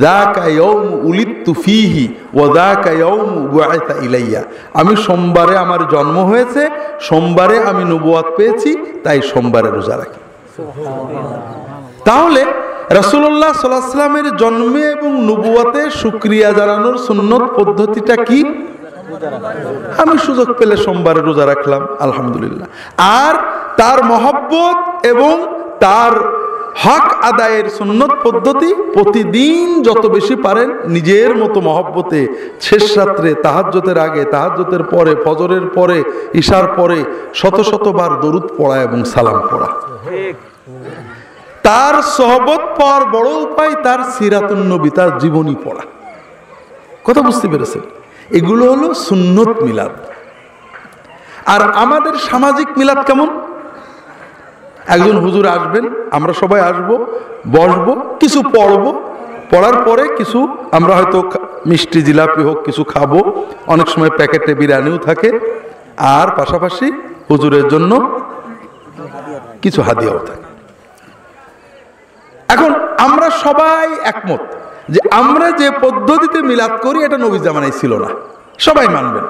S1: যাকা ইয়াউমু উলিদতু ফীহি ওয়া যাকা ইয়াউমু বু'আথা ইলাইয়া। আমি সোমবারে আমার জন্ম হয়েছে, সোমবারে আমি নবুয়ত পেয়েছি, তাই সোমবারে রোজা রাখি। তাহলে রাসূলুল্লাহ সাল্লাল্লাহু আলাইহি ওয়াসাল্লামের জন্মে এবং নবুয়তে শুকরিয়া জানানোর সুন্নত পদ্ধতিটা কি? আমি সুযোগ পেলে সোমবারে রোজা রাখলাম, আলহামদুলিল্লাহ। আর তার মহব্বত এবং তার হক আদায়ের সুন্নত পদ্ধতি প্রতিদিন যত বেশি পারেন নিজের মতো মহব্বতে শেষ রাত্রে, তাহাজ্জুদের আগে, তাহাজ্জুদের পরে, ফজরের পরে, ইশার পরে শত শতবার দরুদ পড়া এবং সালাম পড়া। তার সোহবত পাওয়ার বড় উপায় তার সিরাতুন নবী, তার জীবনী পড়া। কথা বুঝতে পেরেছেন? এগুলো হলো সুন্নত মিলাদ। আর আমাদের সামাজিক মিলাদ কেমন? একজন হুজুর আসবেন, আমরা সবাই আসব, বসবো, কিছু পড়বো, পড়ার পরে কিছু আমরা হয়তো মিষ্টি জিলাপি হোক কিছু খাবো, অনেক সময় প্যাকেটে বিরিয়ানিও থাকে, আর পাশাপাশি হুজুরের জন্য কিছু হাদিয়াও থাকে। এখন আমরা সবাই একমত যে আমরা যে পদ্ধতিতে মিলাদ করি এটা নবী জামানায় ছিল না, সবাই মানবেন।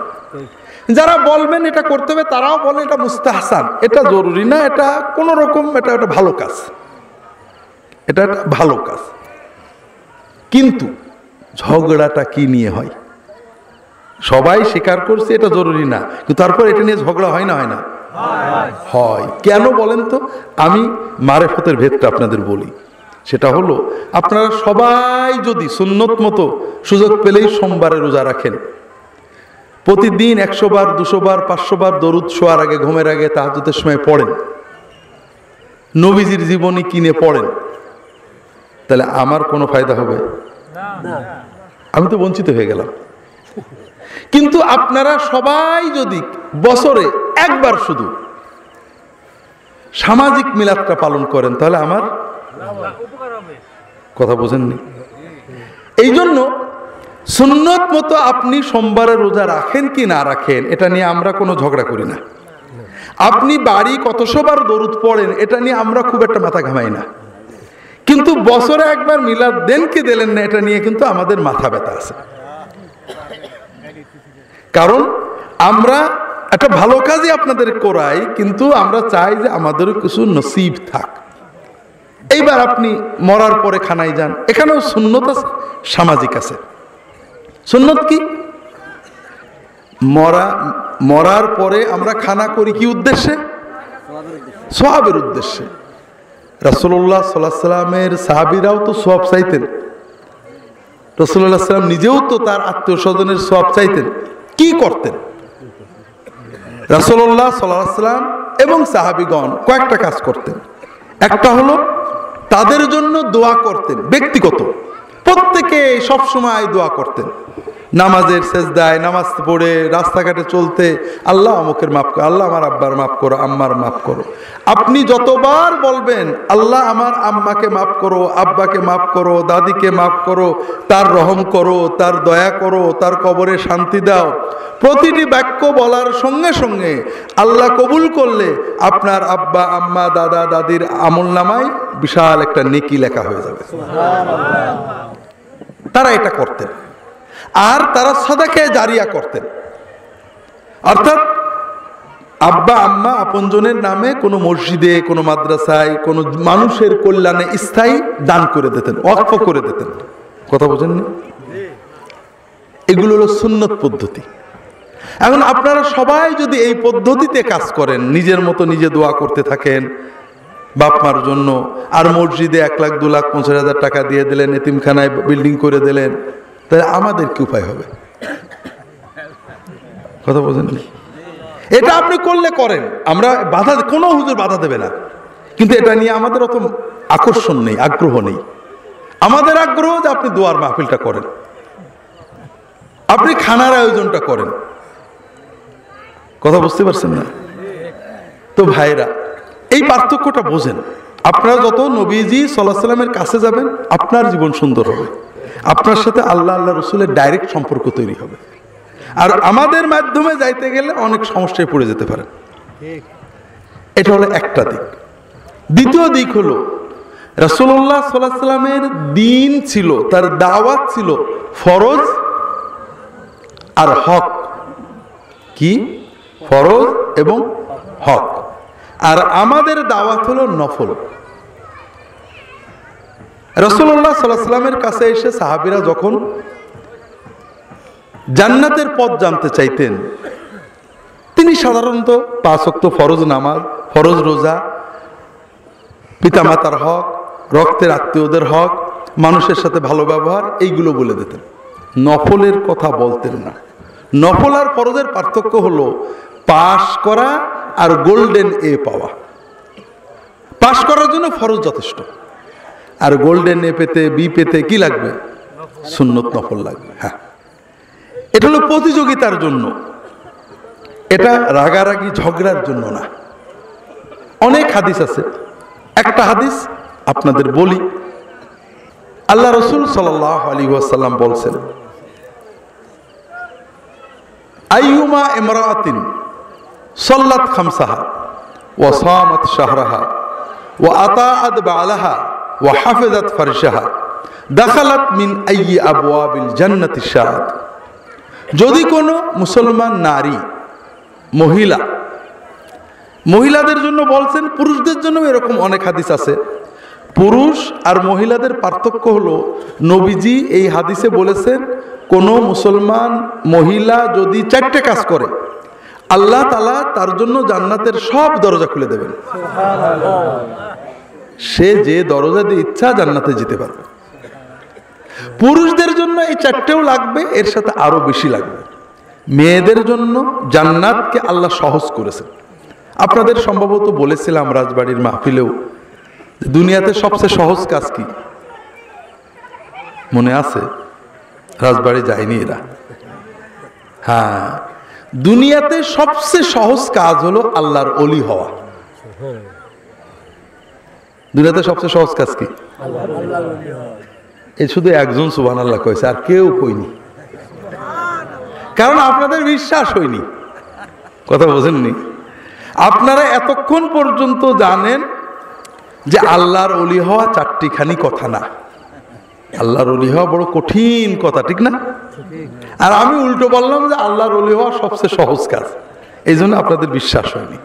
S1: যারা বলবেন এটা করতে হবে তারাও বলে এটা মুস্তাহসান, এটা জরুরি না, এটা কোন রকম, এটা একটা ভালো কাজ, এটা একটা ভালো কাজ। কিন্তু ঝগড়াটা কি নিয়ে হয়? সবাই স্বীকার করছে এটা জরুরি না, কিন্তু তারপর এটা নিয়ে ঝগড়া হয় না? হয় না? হয়। কেন বলেন তো? আমি মারেফতের ভেদটা আপনাদের বলি। সেটা হলো, আপনারা সবাই যদি সুন্নত মতো সুযোগ পেলেই সোমবারে রোজা রাখেন, প্রতিদিন 100 বার, 200 বার, 500 বার দরুদ শোয়ার আগে, ঘুমের আগে, তাহাজ্জুদের সময় পড়েন, নবীজির জীবনী কিনে পড়েন, তাহলে আমার কোনো ফায়দা হবে? আমি তো বঞ্চিত হয়ে গেলাম। কিন্তু আপনারা সবাই যদি বছরে একবার শুধু সামাজিক মিলাদটা পালন করেন, তাহলে আমার কথা বোঝেননি। এই জন্য সুন্নত মতো আপনি সোমবারে রোজা রাখেন কি না রাখেন, এটা নিয়ে আমরা কোনো ঝগড়া করি না। আপনি বাড়ি কতশোবার দরুদ পড়েন, এটা নিয়ে আমরা খুব একটা মাথা ঘামাই না। কিন্তু বছরে একবার মিলাদ দেন কি দিলেন না, এটা নিয়ে কিন্তু আমাদের মাথা ব্যথা আছে। কারণ আমরা একটা ভালো কাজই আপনাদের করাই, কিন্তু আমরা চাই যে আমাদেরও কিছু নসিব থাক। এইবার আপনি মরার পরে খানায় যান, এখানেও সুন্নত আছে, সামাজিক আছে। সুন্নত কি? মরার পরে আমরা খানা করি কি উদ্দেশ্যে? সওয়াবের উদ্দেশ্যে। রাসূলুল্লাহ সাল্লাল্লাহু আলাইহি ওয়াসাল্লামের সাহাবীরাও তো সওয়াব চাইতেন, রাসূলুল্লাহ সাল্লাম নিজেও তো তার আত্মীয় স্বজনের সওয়াব চাইতেন। কি করতেন? রাসূলুল্লাহ সাল্লাল্লাহু আলাইহি ওয়াসাল্লাম এবং সাহাবীগণ কয়েকটা কাজ করতেন। একটা হলো তাদের জন্য দোয়া করতেন, ব্যক্তিগত প্রত্যেকে সব সময় দোয়া করতেন। নামাজের সেজদায়, নামাজ পড়ে, রাস্তাঘাটে চলতে, আল্লাহ অমুকের মাফ করো, আল্লাহ আমার আব্বার মাফ করো, আম্মার মাফ করো। আপনি যতবার বলবেন আল্লাহ আমার আম্মাকে মাফ করো, আব্বাকে মাফ করো, দাদিকে মাফ করো, তার রহম করো, তার দয়া করো, তার কবরে শান্তি দাও, প্রতিটি বাক্য বলার সঙ্গে সঙ্গে আল্লাহ কবুল করলে আপনার আব্বা, আম্মা, দাদা, দাদির আমলনামায় বিশাল একটা নেকি লেখা হয়ে যাবে। তারা এটা করতেন। আর তারা সাদাকা জারিয়া করতেন, অর্থাৎ আব্বা আম্মা আপনজনের নামে কোনো মসজিদে, কোনো মাদ্রাসায়, কোনো মানুষের কল্যাণে স্থায়ী দান করে দিতেন, ওয়াকফ করে দিতেন। কথা বোঝেননি? এগুলো হলো সুন্নত পদ্ধতি। এখন আপনারা সবাই যদি এই পদ্ধতিতে কাজ করেন, নিজের মতো নিজে দোয়া করতে থাকেন বাপ মার জন্য, আর মসজিদে 1 লাখ 2 লাখ 50,000 টাকা দিয়ে দিলেন, এতিমখানায় বিল্ডিং করে দিলেন, তাহলে আমাদের কি উপায় হবে? কথা বোঝেন? এটা আপনি করলে করেন, আমরা বাধা, কোনো হুজুর বাধা দেবে না, কিন্তু এটা নিয়ে আমাদের অত আকর্ষণ নেই, আগ্রহ নেই। আমাদের আগ্রহ যে আপনি দোয়ার মাহফিলটা করেন, আপনি খানার আয়োজনটা করেন। কথা বুঝতে পারছেন না? তো ভাইরা, এই পার্থক্যটা বোঝেন। আপনারা যত নবীজি সাল্লাল্লাহু আলাইহি ওয়াসাল্লামের কাছে যাবেন, আপনার জীবন সুন্দর হবে, আপনার সাথে আল্লাহ আল্লাহ রসুলের ডাইরেক্ট সম্পর্ক তৈরি হবে। আর আমাদের মাধ্যমে যাইতে গেলে অনেক সমস্যায় পড়ে যেতে পারেন। এটা হলো একটা দিক। দ্বিতীয় দিক হলো রাসূলুল্লাহ সাল্লাল্লাহু আলাইহি ওয়াসাল্লামের দ্বীন ছিল, তার দাওয়াত ছিল ফরজ আর হক। কি? ফরজ এবং হক। আর আমাদের দাওয়াত হলো নফল। রাসূলুল্লাহ সাল্লাল্লাহু আলাইহি ওয়াসাল্লামের কাছে এসে সাহাবীরা যখন জান্নাতের পথ জানতে চাইতেন, তিনি সাধারণত 5 ওয়াক্ত ফরজ নামাজ, ফরজ রোজা, পিতামাতার হক, রক্তের আত্মীয়দের হক, মানুষের সাথে ভালো ব্যবহার, এইগুলো বলে দিতেন। নফলের কথা বলতেন না। নফল আর ফরজের পার্থক্য হলো পাশ করা আর গোল্ডেন এ পাওয়া। পাশ করার জন্য ফরজ যথেষ্ট, আর গোল্ডেন এ পেতে, বি পেতে কি লাগবে? সুন্নত নফল লাগবে। হ্যাঁ, এটা হলো প্রতিযোগিতার জন্য, এটা রাগারাগি ঝগড়ার জন্য না। অনেক হাদিস আছে, একটা হাদিস আপনাদের বলি। আল্লাহ রসুল সাল্লাল্লাহু আলাইহি ওয়াসাল্লাম বলছেন, আইয়ুমা ইমরাআতিন সাল্লাত খামসাহা ওয়া সামাত শাহরাহা ওয়া আতাআত বালাহা ওয়া হাফিজাত ফারশাহা দাখালাত মিন আইয়ি আবওয়াবিল জান্নাতি শাআত। যদি কোনো মুসলমান নারী, মহিলাদের জন্য বলছেন, পুরুষদের জন্য এরকম অনেক হাদিস আছে। পুরুষ আর মহিলাদের পার্থক্য হলো, নবীজি এই হাদিসে বলেছেন কোনো মুসলমান মহিলা যদি 4টে কাজ করে, আল্লাহ তাআলা তার জন্য জান্নাতের সব দরজা খুলে দেবেন। সে যে দরজা দিয়ে ইচ্ছা জান্নাতে যেতে পারবে। পুরুষদের জন্য এই 4টেও লাগবে, এর সাথে আরো বেশি লাগবে। মেয়েদের জন্য জান্নাতকে আল্লাহ সহজ করেছেন। আপনাদের সম্ভবত বলেছিলাম রাজবাড়ির মাহফিলেও, দুনিয়াতে সবচেয়ে সহজ কাজ কি মনে আছে? রাজবাড়ি যায়নি এরা। হ্যাঁ, দুনিয়াতে সবচেয়ে সহজ কাজ হলো আল্লাহর ওলি হওয়া। দুনিয়াতে সবচেয়ে সহজ কাজ কি? এই শুধু একজন সুবহানাল্লাহ কইছে, আর কেউ কইনি, কারণ আপনাদের বিশ্বাস হয়নি। কথা বোঝেননি? আপনারা এতক্ষণ পর্যন্ত জানেন যে আল্লাহর ওলি হওয়া চারটিখানি কথা না, আল্লাহর ওলি হওয়া বড় কঠিন কথা, ঠিক না? আর আমি উল্টো বললাম যে আল্লাহর ওলি হওয়া সবচেয়ে সহজ কাজ, এই জন্য আপনাদের বিশ্বাস হয়নি।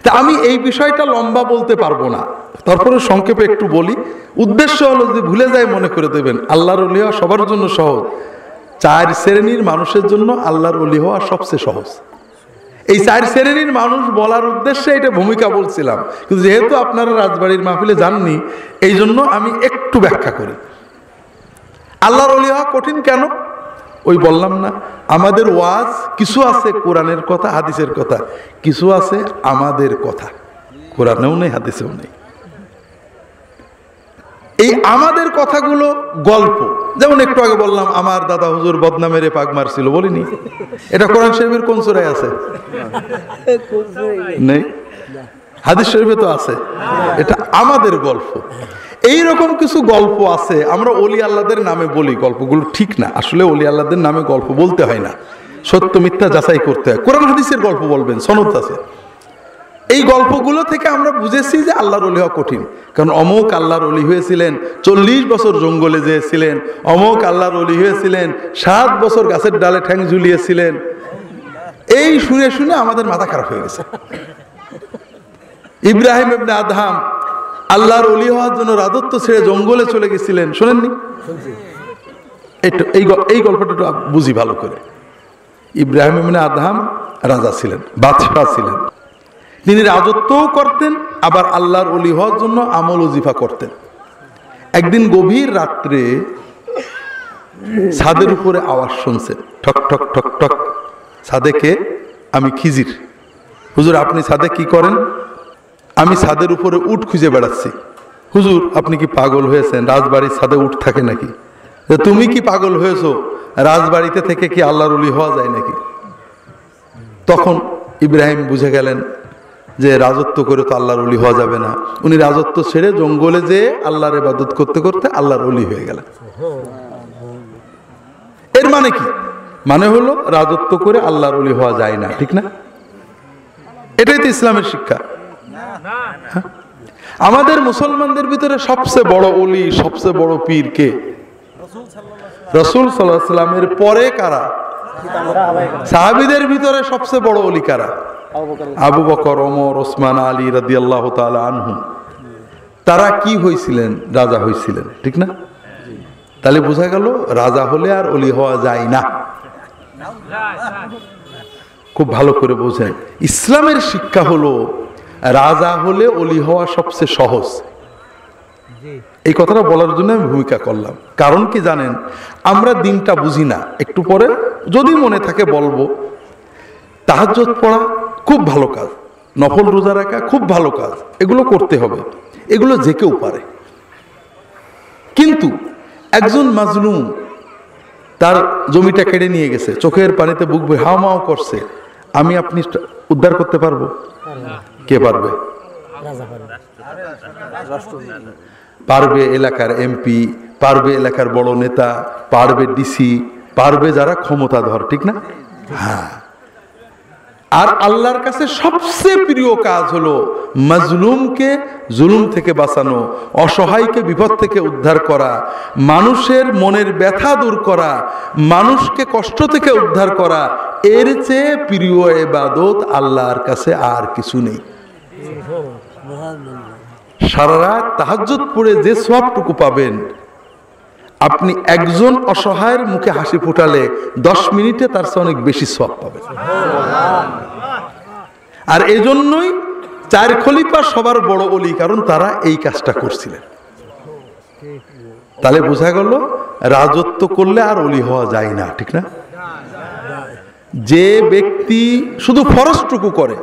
S1: তা আমি এই বিষয়টা লম্বা বলতে পারবো না, তারপরে সংক্ষেপে একটু বলি। উদ্দেশ্য হলো যে ভুলে যায় মনে করে দেবেন, আল্লাহর ওলি হওয়া সবার জন্য সহজ, 4 শ্রেণীর মানুষের জন্য আল্লাহর ওলি হওয়া সবচেয়ে সহজ। এই 4 শ্রেণীর মানুষ বলার উদ্দেশ্যে এটা ভূমিকা বলছিলাম, কিন্তু যেহেতু আপনারা রাজবাড়ির মাহফিলে যাননি, এই জন্য আমি একটু ব্যাখ্যা করি। আল্লাহর ওলি হওয়া কঠিন কেন? ওই বললাম না, আমাদের ওয়াজ কিছু আছে কোরআনের কথা, হাদিসের কথা, কিছু আছে আমাদের কথা, কোরআনেও নেই হাদিসেও নেই। এই আমাদের কথাগুলো গল্প, যেমন একটু আগে বললাম আমার দাদা হুজুর বদনা মেরে পাক মারছিল, বলিনি? এটা কোরআন শরীফের কোন সূরায় আছে? নেই। হাদিস শরীফে তো আছে। এটা আমাদের গল্প। এই রকম কিছু গল্প আছে, আমরা ওলি আল্লাহদের নামে বলি, গল্পগুলো ঠিক না। আসলে ওলি আল্লাহদের নামে গল্প বলতে হয় না, সত্য মিথ্যা যাচাই করতে হয়। কোরআন হাদিসের গল্প বলবেন, সনদ আছে। এই গল্পগুলো থেকে আমরা বুঝেছি যে আল্লাহর ওলি হওয়া কঠিন, কারণ অমুক আল্লাহর ওলি হয়েছিলেন 40 বছর জঙ্গলে যেয়েছিলেন, অমুক আল্লাহর ওলি হয়েছিলেন 7 বছর গাছের ডালে ঠ্যাং ঝুলিয়েছিলেন। এই শুনে শুনে আমাদের মাথা খারাপ হয়ে গেছে। ইব্রাহিম ইবনে আদহাম আল্লাহর ওলি হওয়ার জন্য রাজত্ব ছেড়ে জঙ্গলে চলে গেছিলেন, শোনেননি? এই গল্পটা একটু বুঝি ভালো করে। ইব্রাহিম ইবনে আদহাম রাজা ছিলেন, বাদশাহ ছিলেন। তিনি রাজত্বও করতেন, আবার আল্লাহর ওলি হওয়ার জন্য আমল ওজিফা করতেন। একদিন গভীর রাত্রে ছাদের উপরে আওয়াজ শুনছেন, ঠক ঠক ঠক ঠক। ছাদে কে? আমি খিজির। হুজুর আপনি ছাদে কি করেন? আমি ছাদের উপরে উট খুঁজে বেড়াচ্ছি। হুজুর আপনি কি পাগল হয়েছেন? রাজবাড়ির ছাদে উট থাকে নাকি? তুমি কি পাগল হয়েছো? রাজবাড়িতে থেকে কি আল্লাহর ওলি হওয়া যায় নাকি? তখন ইব্রাহিম বুঝে গেলেন যে রাজত্ব করে তো আল্লাহর ওলি হওয়া যাবে না। উনি রাজত্ব ছেড়ে জঙ্গলে যেয়ে আল্লাহর ইবাদত করতে করতে আল্লাহর ওলি হয়ে গেলেন। এর মানে কি? মানে হলো রাজত্ব করে আল্লাহর ওলি হওয়া যায় না, ঠিক না? এটাই তো ইসলামের শিক্ষা। আমাদের মুসলমানদের ভিতরে সবচেয়ে বড় ওলি, সবচেয়ে বড় পীর কে? রাসূল সাল্লাল্লাহু আলাইহি ওয়াসাল্লামের পরে কারা? সাহাবীদের ভিতরে সবচেয়ে বড় ওলি কারা? আবু বকর, ওমর, ওসমান, আলী রাদিয়াল্লাহু তাআলা আনহুম। তারা কি হয়েছিলেন? রাজা হয়েছিলেন, ঠিক না? তাহলে বোঝা গেল রাজা হলে আর ওলি হওয়া যায় না। খুব ভালো করে বোঝেন, ইসলামের শিক্ষা হলো রাজা হলে ওলি হওয়া সবচেয়ে সহজ। এই কথাটা বলার জন্য আমি ভূমিকা করলাম। কারণ কি জানেন, আমরা দিনটা বুঝি না। একটু পরে যদি মনে থাকে বলবো। তাহাজ্জুদ পড়া খুব ভালো কাজ, নফল রোজা রাখা খুব ভালো কাজ, এগুলো করতে হবে, এগুলো যে কেউ পারে। কিন্তু একজন মাজলুম, তার জমিটা কেড়ে নিয়ে গেছে, চোখের পানিতে বুক বয়ে হাওমাও করছে, আমি আপনি উদ্ধার করতে পারবো? কে পারবে? পারবে এলাকার এমপি, পারবে এলাকার বড় নেতা, পারবে ডিসি, পারবে যারা ক্ষমতাধর, ঠিক না? হ্যাঁ। আর আল্লাহর কাছে সবচেয়ে প্রিয় কাজ হলো মাজলুমকে জুলুম থেকে বাঁচানো, অসহায়কে বিপদ থেকে উদ্ধার করা, মানুষের মনের ব্যথা দূর করা, মানুষকে কষ্ট থেকে উদ্ধার করা। এর চেয়ে প্রিয় ইবাদত আল্লাহর কাছে আর কিছু নেই। সারা রাত তাহাজ্জুদ পড়ে যে সওয়াবটুকু পাবেন, আপনি একজন অসহায়ের মুখে হাসি ফোটালে 10 মিনিটে তার চেয়ে অনেক বেশি সওয়াব পাবেন। আর এজন্যই 4 খলিফা সবার বড় ওলি, কারণ তারা এই কাজটা করছিলেন। তাহলে বোঝা গেল রাজত্ব করলে আর ওলি হওয়া যায় না, ঠিক না? যে ব্যক্তি শুধু ফরজটুকু করে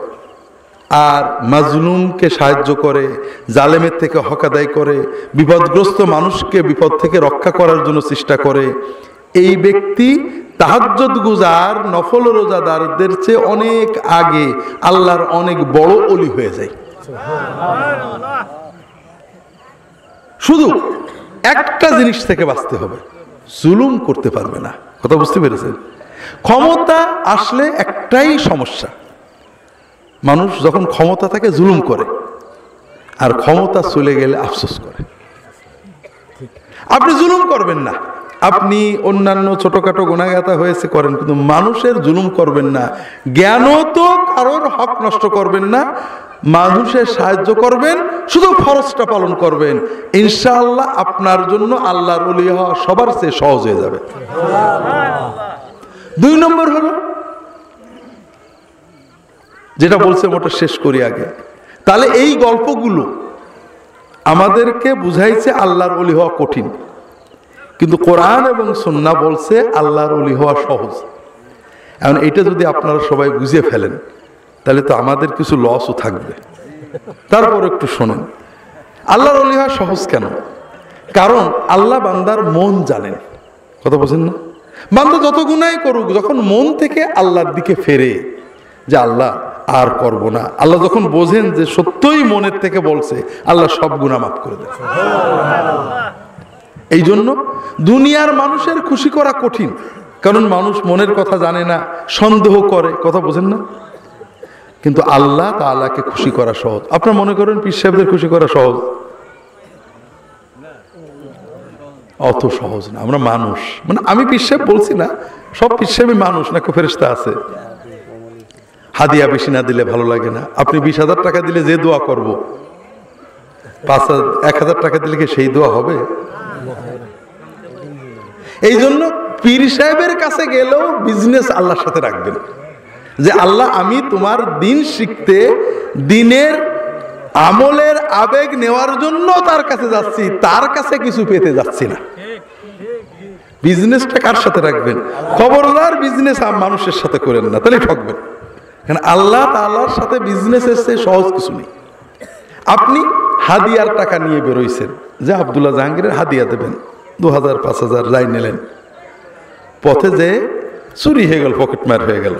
S1: আর মাজলুমকে সাহায্য করে, জালেমের থেকে হক আদায় করে, বিপদগ্রস্ত মানুষকে বিপদ থেকে রক্ষা করার জন্য চেষ্টা করে, এই ব্যক্তি তাহাজ্জুদ গুজার নফল রোজাদারদের চেয়ে অনেক আগে আল্লাহর অনেক বড় ওলি হয়ে যায়। শুধু একটা জিনিস থেকে বাঁচতে হবে, জুলুম করতে পারবে না। কথা বুঝতে পেরেছেন? ক্ষমতা আসলে একটাই সমস্যা, মানুষ যখন ক্ষমতা থাকে জুলুম করে, আর ক্ষমতা চলে গেলে আফসোস করে। আপনি জুলুম করবেন না, আপনি অন্যান্য ছোটখাটো গুনাহগাতা হয়েছে করেন, কিন্তু মানুষের জুলুম করবেন না। জ্ঞানও তো কারোর হক নষ্ট করবেন না, মানুষের সাহায্য করবেন, শুধু ফরজটা পালন করবেন। ইনশাআল্লাহ আপনার জন্য আল্লাহর ওলি হওয়া সবার চেয়ে সহজ হয়ে যাবে। 2 নম্বর হলো যেটা বলছে ওটা শেষ করি আগে। তাহলে এই গল্পগুলো আমাদেরকে বুঝাইছে আল্লাহর ওলি হওয়া কঠিন, কিন্তু কোরআন এবং সুন্নাহ বলছে আল্লাহর ওলি হওয়া সহজ। এখন এটা যদি আপনারা সবাই বুঝে ফেলেন তাহলে তো আমাদের কিছু লসও থাকবে। তারপর একটু শোনেন, আল্লাহর ওলি হওয়া সহজ কেন? কারণ আল্লাহ বান্দার মন জানেন। কথা বলছেন না? বান্দা যত গুনাহ করুক, যখন মন থেকে আল্লাহর দিকে ফেরে যে আল্লাহ আর করব না, আল্লাহ যখন বোঝেন যে সত্যই মনের থেকে বলছে, আল্লাহ সব গুনাহ মাফ করে দেন। এই জন্য দুনিয়ার মানুষের খুশি করা কঠিন, কারণ মানুষ মনের কথা জানে না, সন্দেহ করে। কথা বোঝেন না? কিন্তু আল্লাহ তাআলাকে খুশি করা সহজ। আপনারা মনে করেন পীর সাহেবদের খুশি করা সহজ? অত সহজ না। আমরা মানুষ, মানে আমি পীর সাহেব বলছি না, সব পীর সাহেবই মানুষ, না ফেরেশতা আছে। হাদিয়া বেশি না দিলে ভালো লাগে না। আপনি 20,000 টাকা দিলে যে দোয়া করব, 1,000 টাকা দিলে কি সেই দোয়া হবে? এই জন্য পীর সাহেবের কাছে গেলেও বিজনেস আল্লাহর সাথে রাখবেন, যে আল্লাহ আমি তোমার দিন শিখতে, দিনের আমলের আবেগ নেওয়ার জন্য তার কাছে যাচ্ছি, তার কাছে কিছু পেতে যাচ্ছি না। বিজনেসটা কার সাথে রাখবেন? খবরদার বিজনেস মানুষের সাথে করেন না, তাহলে ঠকবেন। কারণ আল্লাহ তাআলার সাথে বিজনেসের চেয়ে সহজ কিছু নেই। আপনি হাদিয়ার টাকা নিয়ে বেরোইছেন যে আব্দুল্লাহ জাহাঙ্গীরের হাদিয়া দেবেন, 2,000 5,000 যাই নিলেন, পথে যে চুরি হয়ে গেল, পকেটমার হয়ে গেল।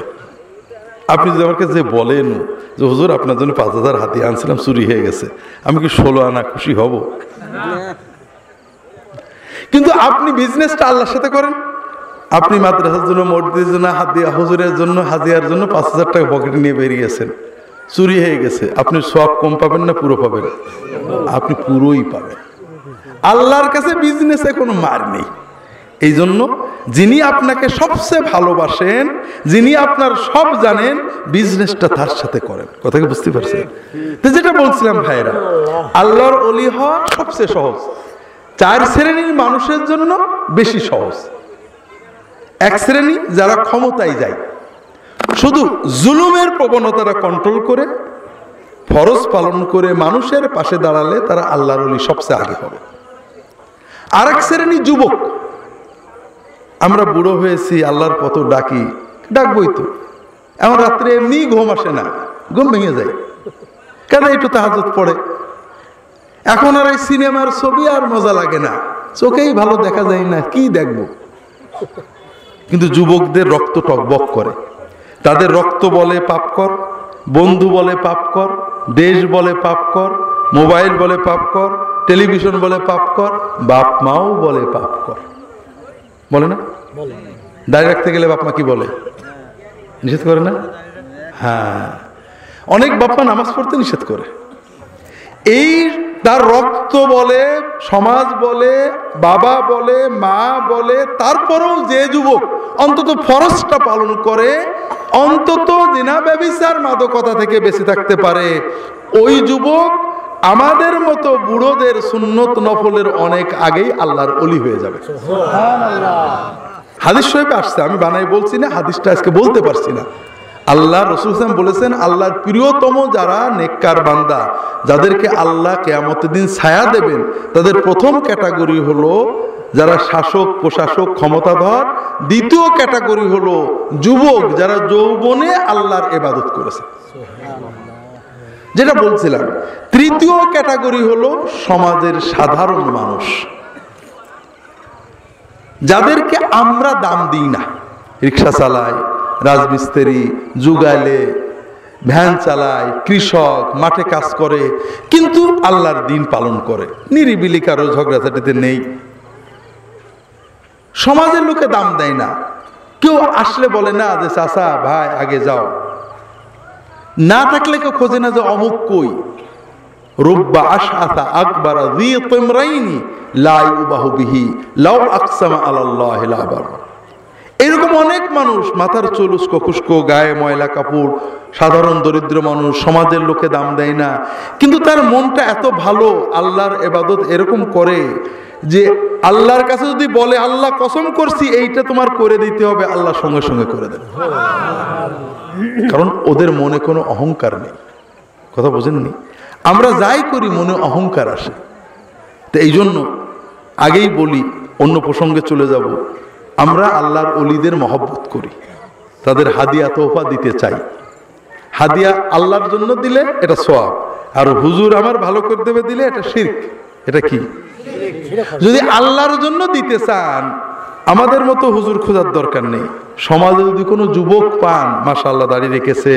S1: আপনি যদি আমাকে যে বলেন যে হুজুর আপনার জন্য 5,000 হাদিয়া আনছিলাম, চুরি হয়ে গেছে, আমি কি 16 আনা খুশি হব? কিন্তু আপনি বিজনেসটা আল্লাহর সাথে করেন। আপনি মাদ্রাসার জন্য, মসজিদের জন্য, হাদিয়া হুজুরের জন্য, হাজিয়ার জন্য 5,000 টাকা পকেটে নিয়ে বেরিয়েছেন, চুরি হয়ে গেছে। আপনি সব কম পাবেন না পুরো পাবেন? আপনি পুরোই পাবেন। আল্লাহর কাছে বিজনেসে কোনো মার নেই। এই জন্য যিনি আপনাকে সবচেয়ে ভালোবাসেন, যিনি আপনার সব জানেন, বিজনেসটা তার সাথে করেন। কথা কি বুঝতে পারছেন? তো যেটা বলছিলাম ভাইরা, আল্লাহর ওলি হওয়া সবচেয়ে সহজ। 4 শ্রেণীর মানুষের জন্য বেশি সহজ। এক শ্রেণী যারা ক্ষমতায় যায়, শুধু জুলুমের প্রবণতাটা কন্ট্রোল করে, ফরজ পালন করে মানুষের পাশে দাঁড়ালে তারা আল্লাহর ওলি সবচেয়ে আগে হবে। আরেক শ্রেণী যুবক, আমরা বুড়ো হয়েছি, আল্লাহর কত ডাকি, ডাকবই তো, এমন রাত্রে এমনি ঘুম আসে না, ঘুম ভেঙে যায়, কেন একটু তাহাজ্জুদ পড়ে। এখন আর এই সিনেমার ছবি আর মজা লাগে না, চোখেই ভালো দেখা যায় না, কি দেখবো। কিন্তু যুবকদের রক্ত টকবক করে, তাদের রক্ত বলে পাপ কর, বন্ধু বলে পাপ কর, দেশ বলে পাপ কর, মোবাইল বলে পাপ কর, টেলিভিশন বলে পাপ কর, বাপ মাও বলে পাপ কর। বলে না? দাঁড়িয়ে রাখতে গেলে বাপ মা কি বলে? নিষেধ করে না? হ্যাঁ, অনেক বাপ মা নামাজ পড়তে নিষেধ করে। এই তার রক্ত বলে, সমাজ বলে, বাবা বলে, মা বলে, তারপরেও যে যুবক অন্তত ফরজটা পালন করে, অন্তত জিনা ব্যভিচার মাদকতা থেকে বেঁচে থাকতে পারে, ওই যুবক আমাদের মতো বুড়োদের সুন্নত নফলের অনেক আগেই আল্লাহর ওলি হয়ে যাবে। হাদিস শরীফে আসছে, আমি বানাই বলছি না, হাদিসটা আজকে বলতে পারছি না। আল্লাহ রাসূল সাল্লাল্লাহু আলাইহি ওয়াসাল্লাম বলেছেন, আল্লাহর প্রিয়তম যারা নেককার বান্দা, যাদেরকে আল্লাহ কিয়ামতের দিন ছায়া দেবেন, তাদের প্রথম ক্যাটাগরি হলো যারা শাসক, প্রশাসক, ক্ষমতাধর। দ্বিতীয় ক্যাটাগরি হলো যুবক, যারা যৌবনে আল্লাহর ইবাদত করেছে, যেটা বলছিলাম। তৃতীয় ক্যাটাগরি হলো সমাজের সাধারণ মানুষ। যাদেরকে আমরা দাম দিই না, রিক্সা চালায়, রাজমিস্ত্রি, যুগালে, ভ্যান চালায়, কৃষক, মাঠে কাজ করে, কিন্তু আল্লাহর দিন পালন করে, নিরিবিলি কারো ঝগড়াঝাটিতে নেই, সমাজের লোকে দাম দেয় না। কেউ আসলে বলে না যে চাচা ভাই আগে যাও, না থাকলে কেউ খোঁজে না যে অমুক কই। রুব্বা আশআসা আকবারা যী তিমরাইনি লা ইউবাহু বিহি লাউ আকসামা আলাল্লাহি লা আবার। এরকম অনেক মানুষ, মাথার চুল উস্কো খুস্কো, গায়ে ময়লা কাপড়, সাধারণ দরিদ্র মানুষ, সমাজের লোকে দাম দেয় না, কিন্তু তার মনটা এত ভালো, আল্লাহর ইবাদত এরকম করে যে আল্লাহর কাছে যদি বলে আল্লাহ কসম করছি এইটা তোমার করে দিতে হবে, আল্লাহ সঙ্গে সঙ্গে করে দেবে। কারণ ওদের মনে কোনো অহংকার নেই। কথা বোঝেননি? আমরা যাই করি মনে অহংকার আসে। তো এই জন্য আগেই বলি, অন্য প্রসঙ্গে চলে যাব, আমরা আল্লাহর ওলিদের মহব্বত করি, তাদের হাদিয়া তোহফা দিতে চাই। হাদিয়া আল্লাহর জন্য দিলে এটা সওয়াব, আর হুজুর আমার ভালো করে দেবে দিলে এটা শিরক। এটা কি? যদি আল্লাহর জন্য দিতে চান, আমাদের মতো হুজুর খোঁজার দরকার নেই। সমাজে যদি কোনো যুবক পান, মাশাআল্লাহ দাড়ি রেখেছে,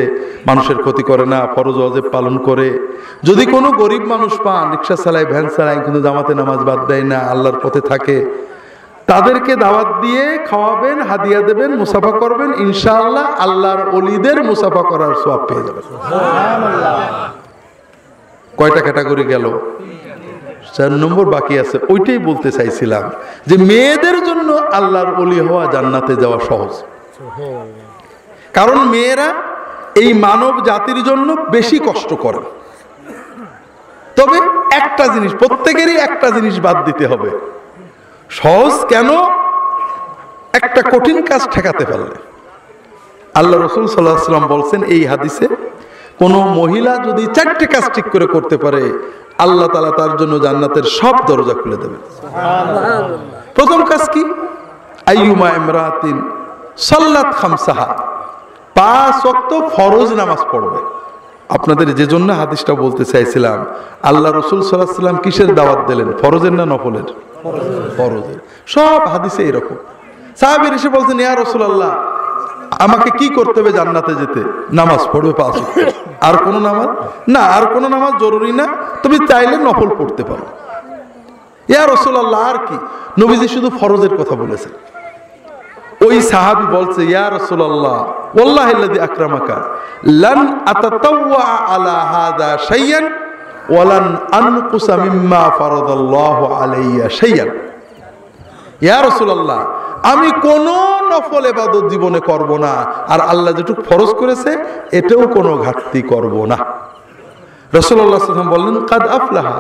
S1: মানুষের ক্ষতি করে না, ফরজ ওয়াজিব পালন করে, যদি কোনো গরিব মানুষ পান, রিক্সা চালায়, ভ্যান চালায়, কিন্তু জামাতে নামাজ বাদ দেয় না, আল্লাহর পথে থাকে, তাদেরকে দাওয়াত দিয়ে খাওয়াবেন, হাদিয়া দেবেন, মুসাফা করবেন, ইনশাআল্লাহ আল্লাহর ওলিদের মুসাফা করার সওয়াব পেয়ে যাবেন। কয়টা ক্যাটাগরি গেল? 4 নম্বর বাকি আছে। ওইটাই বলতে চাইছিলাম যে মেয়েদের জন্য আল্লাহর ওলি হওয়া জান্নাতে যাওয়া সহজ, কারণ মেয়েরা এই মানব জাতির জন্য বেশি কষ্ট করে। তবে একটা জিনিস, প্রত্যেকেরই একটা জিনিস বাদ দিতে হবে। সহজ কেন? একটা কঠিন কাজ ঠেকাতে পারলে। আল্লাহ রাসূল সাল্লাল্লাহু আলাইহি ওয়াসাল্লাম বলছেন এই হাদিসে, কোন মহিলা যদি 4টে কাজ ঠিক করে করতে পারে, আল্লাহ তাআলা তার জন্য জান্নাতের সব দরজা খুলে দেবেন। প্রথম কাজ কি? আইয়ুমা ইমরাতিন সাল্লাত খামসাহা, 5 ওয়াক্ত ফরজ নামাজ পড়বে। আপনাদের যে জন্য হাদিসটা বলতে চাইছিলাম, আল্লাহ রাসূল সাল্লাল্লাহু আলাইহি ওয়াসাল্লাম কিসের দাওয়াত দিলেন? ফরজের না নফলের? ফরজের। সব হাদিসে এরকম। সাহাবীরা এসে বলছেন, ইয়া রাসূলুল্লাহ আমাকে কি করতে হবে জান্নাতে যেতে? নামাজ পড়বে 5 ওয়াক্ত। আর কোন নামাজ না? আর কোন নামাজ জরুরি না, তুমি চাইলে নফল পড়তে পারো। ইয়া রাসূলুল্লাহ আর কি? নবীজি শুধু ফরজের কথা বলেছেন। ওই সাহাবী বলছে, ইয়া রাসূলুল্লাহ ওয়াল্লাহিল্লাযী আকরামাকা লান আতাতাওয়া আলা হাযা শাইয়ান ওয়া লান আনকুসা মিম্মা ফারাদাল্লাহু আলাইয়া শাইয়ান। ইয়া রাসূলুল্লাহ আমি কোন নফল ইবাদত জীবনে করব না, আর আল্লাহ যেটুকু ফরজ করেছে এটাও কোনো ঘাটতি করব না। রাসূলুল্লাহ সাল্লাল্লাহু আলাইহি ওয়াসাল্লাম বললেন, কাদ আফলাহা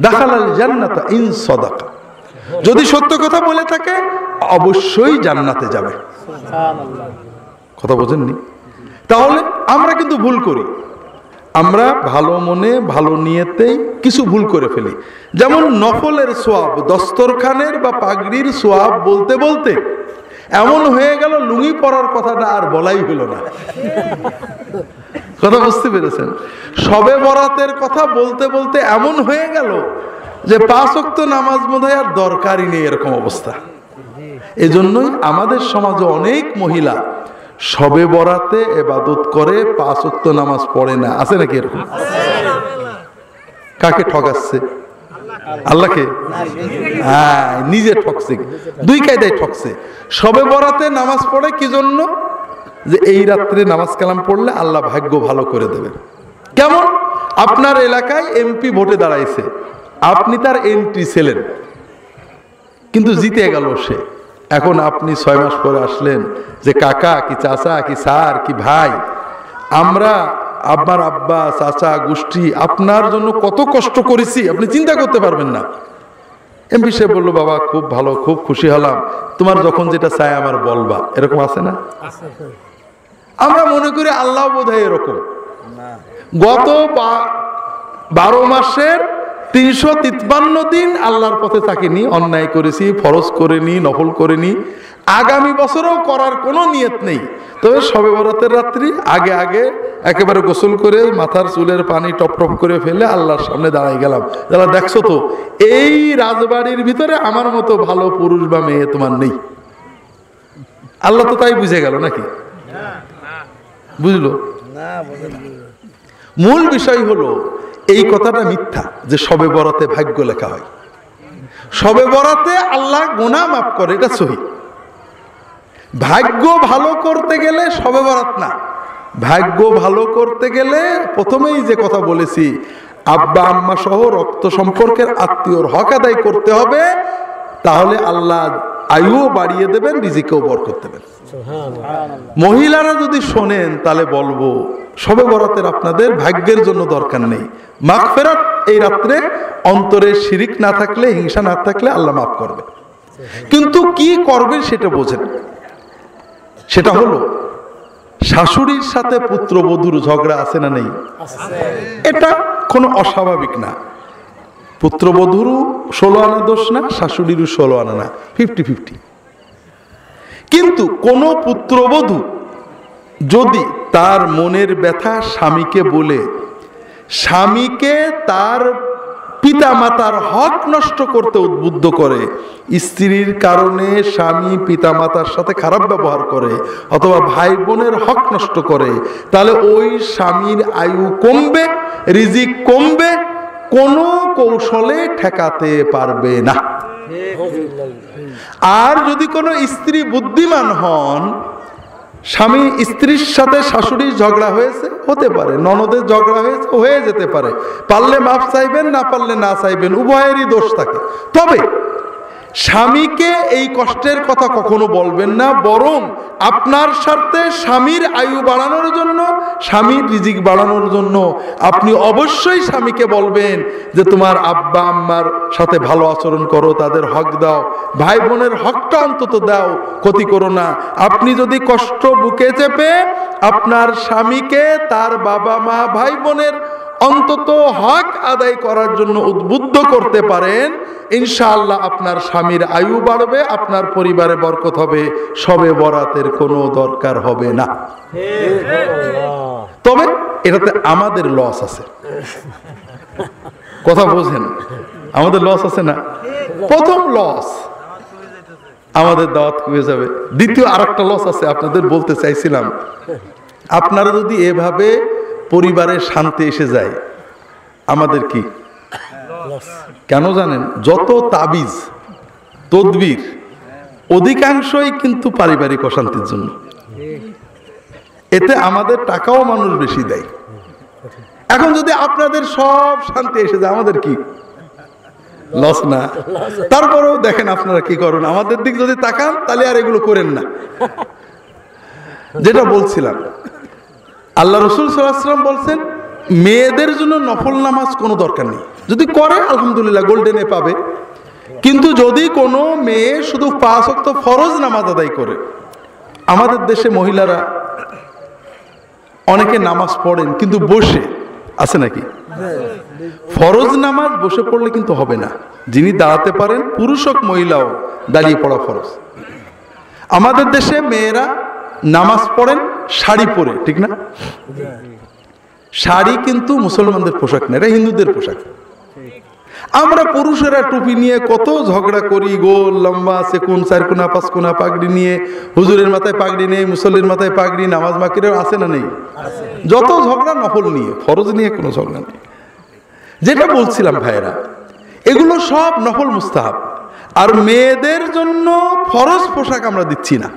S1: দাখালাল জান্নাতা ইন সাদাকা, যদি সত্য কথা বলে থাকে অবশ্যই জান্নাতে যাবে। সুবহানাল্লাহ। কথা বোঝেননি? তাহলে আমরা কিন্তু ভুল করি, আমরা ভালো মনে ভালো নিয়তেই কিছু ভুল করে ফেলি। যেমন নফলের সোয়াব, দস্তরখানের বা পাগড়ির সোয়াব বলতে বলতে এমন হয়ে গেল লুঙ্গি পরার কথাটা আর বলাই হলো না। কথা বুঝতে পেরেছেন? শবে বরাতের কথা বলতে বলতে এমন হয়ে গেল যে 5 ওয়াক্ত নামাজ বোধহয় আর দরকারই নেই, এরকম অবস্থা। এজন্যই আমাদের সমাজে অনেক মহিলা শবে বরাতে ইবাদত করে, 5 ওয়াক্ত নামাজ পড়ে না। আছে নাকি এরকম? কাকে ঠকাচ্ছে? আল্লাহকে? হ্যাঁ, নিজে ঠকছে। 2 কায়দায় ঠকছে। শবে বরাতে নামাজ পড়ে কি জন্য? যে এই রাত্রে নামাজ কালাম পড়লে আল্লাহ ভাগ্য ভালো করে দেবেন। কেমন? আপনার এলাকায় এমপি ভোটে দাঁড়াইছে, আপনি তার এন্ট্রি ছিলেন, কিন্তু জিতে গেল সে। এখন আপনি 6 মাস পরে আসলেন যে কাকা কি চাচা কি স্যার কি ভাই, আমরা আপনার আব্বা চাচা গোষ্ঠী আপনার জন্য কত কষ্ট করেছি আপনি চিন্তা করতে পারবেন না। এমপি সাহেব বললো, বাবা খুব ভালো, খুব খুশি হলাম, তোমার যখন যেটা চাই আমার বলবা। এরকম আছে না? আমরা মনে করি আল্লাহ বোধহয় এরকম। গত 12 মাসের 353 দিন আল্লাহর পথে থাকিনি, অন্যায় করেছি, ফরজ করিনি, নফল করিনি, আগামী বছরও করার কোনো নিয়ত নেই, তবে শবে বরাতের রাত্রি আগে আগে একেবারে গোসল করে মাথার চুলের পানি টপ টপ করে ফেলে আল্লাহর সামনে দাঁড়াই গেলাম, যারা দেখছো তো এই রাজবাড়ির ভিতরে আমার মতো ভালো পুরুষ বা মেয়ে তোমার নেই। আল্লাহ তো তাই বুঝে গেল নাকি? বুঝলো? মূল বিষয় হলো এই কথাটা মিথ্যা যে শবে বরাতে ভাগ্য লেখা হয়। শবে বরাতে আল্লাহ গুনাহ মাফ করে, এটা সহি। ভাগ্য ভালো করতে গেলে শবে বরাত না, ভাগ্য ভালো করতে গেলে প্রথমেই যে কথা বলেছি, আব্বা আম্মা সহ রক্ত সম্পর্কের আত্মীয়র হক আদায় করতে হবে, তাহলে আল্লাহ আয়ুও বাড়িয়ে দেবেন, রিজিকেও বরকত দেবেন। মহিলারা যদি শোনেন তাহলে বলবো শবে বরাতের আপনাদের ভাগ্যের জন্য দরকার নেই, মাগফিরাত এই রাত্রে অন্তরে শিরিক না থাকলে, হিংসা না থাকলে আল্লাহ মাফ করবে। কিন্তু কি করবেন সেটা বোঝেন। সেটা হলো শাশুড়ির সাথে পুত্রবধূর ঝগড়া আছে না নেই? এটা কোনো অস্বাভাবিক না। পুত্রবধূরও 16 আনা দোষ না, শাশুড়িরও 16 আনা না, 50-50। কিন্তু কোন পুত্রবধূ যদি তার মনের ব্যথা স্বামীকে বলে স্বামীকে তার পিতা মাতার হক নষ্ট করতে উদ্বুদ্ধ করে, স্ত্রীর কারণে স্বামী পিতা মাতার সাথে খারাপ ব্যবহার করে অথবা ভাই বোনের হক নষ্ট করে, তাহলে ওই স্বামীর আয়ু কমবে, রিজিক কমবে, কোনো কৌশলে ঠেকাতে পারবে না। আর যদি কোনো স্ত্রী বুদ্ধিমান হন, স্বামী স্ত্রীর সাথে শাশুড়ির ঝগড়া হয়েছে, হতে পারে, ননদের ঝগড়া হয়েছে, হয়ে যেতে পারে, পারলে মাফ চাইবেন, না পারলে না চাইবেন, উভয়েরই দোষ থাকে। তবে স্বামীকে এই কষ্টের কথা কখনো বলবেন না, বরং আপনার স্বার্থে স্বামীর আয়ু বাড়ানোর জন্য, স্বামীর রিজিক বাড়ানোর জন্য আপনি অবশ্যই স্বামীকে বলবেন যে তোমার আব্বা আম্মার সাথে ভালো আচরণ করো, তাদের হক দাও, ভাই বোনের হকটা অন্তত দাও, ক্ষতি করো না। আপনি যদি কষ্ট বুকে চেপে আপনার স্বামীকে তার বাবা মা ভাই বোনের অন্তত হক আদায় করার জন্য উদ্বুদ্ধ করতে পারেন, ইনশাআল্লাহ আপনার স্বামীর আয়ু বাড়বে, আপনার পরিবারে বরকত হবে, শবে বরাতের কোনো দরকার হবে না। তবে এটাতে আমাদের লস আছে, কথা বোঝেন, আমাদের লস আছে না? প্রথম লস আমাদের দাওয়াত হয়ে যাবে। দ্বিতীয় আরেকটা লস আছে, আপনাদের বলতে চাইছিলাম, আপনারা যদি এভাবে পরিবারের শান্তি এসে যায়, আমাদের কি কেন জানেন? যত তাবিজ তদবির অধিকাংশই কিন্তু পারিবারিক অশান্তির জন্য। এতে আমাদের টাকাও মানুষ বেশি দেয়। এখন যদি আপনাদের সব শান্তি এসে যায়, আমাদের কি লস না? তারপরেও দেখেন আপনারা কি করেন, আমাদের দিক যদি তাকান তাহলে আর এগুলো করেন না। যেটা বলছিলাম, আল্লাহ রসুল সাল্লাল্লাহু আলাইহি ওয়াসাল্লাম বলছেন মেয়েদের জন্য নফল নামাজ কোনো দরকার নেই, যদি করে আলহামদুলিল্লাহ গোল্ডেনে পাবে। কিন্তু যদি কোনো মেয়ে শুধু 5 ওয়াক্ত ফরজ নামাজ আদায় করে, আমাদের দেশে মহিলারা অনেকে নামাজ পড়েন কিন্তু বসে, আছে নাকি? ফরজ নামাজ বসে পড়লে কিন্তু হবে না, যিনি দাঁড়াতে পারেন, পুরুষ হোক মহিলাও, দাঁড়িয়ে পড়া ফরজ। আমাদের দেশে মেয়েরা নামাজ পড়েন শাড়ি পরে, ঠিক না? শাড়ি কিন্তু মুসলমানদের পোশাক না, এটা হিন্দুদের পোশাক। আমরা পুরুষেরা টুপি নিয়ে কত ঝগড়া করি, গোল লম্বা সেকুন 4 কোনা 5 কোনা পাগড়ি নিয়ে, হুজুরের মাথায় পাগড়ি নেই, মুসল্লির মাথায় পাগড়ি, নামাজ মাকিরের আছে না নেই? যত ঝগড়া নফল নিয়ে, ফরজ নিয়ে কোনো ঝগড়া নেই। যেটা বলছিলাম ভাইয়েরা, এগুলো সব নফল মুস্তাহাব। আর মেয়েদের জন্য ফরজ পোশাক আমরা দিচ্ছি না।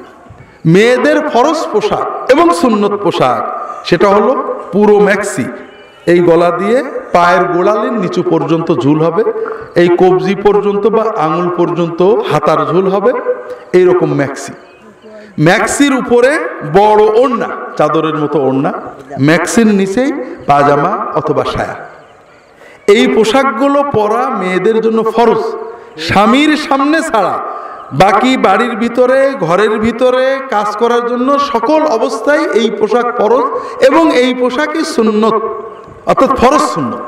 S1: মেয়েদের ফরজ পোশাক এবং সুন্নত পোশাক সেটা হলো পুরো ম্যাক্সি, এই গলা দিয়ে পায়ের গোড়ালির নিচু পর্যন্ত ঝুল হবে, এই কবজি পর্যন্ত বা আঙুল পর্যন্ত হাতার ঝুল হবে, এইরকম ম্যাক্সি। ম্যাক্সির উপরে বড় ওড়না, চাদরের মতো ওড়না, ম্যাক্সির নিচেই পাজামা অথবা সায়া। এই পোশাকগুলো পরা মেয়েদের জন্য ফরজ, স্বামীর সামনে ছাড়া বাকি বাড়ির ভিতরে, ঘরের ভিতরে কাজ করার জন্য সকল অবস্থায় এই পোশাক ফরজ, এবং এই পোশাকই সুন্নত, অর্থাৎ ফরজ সুন্নত।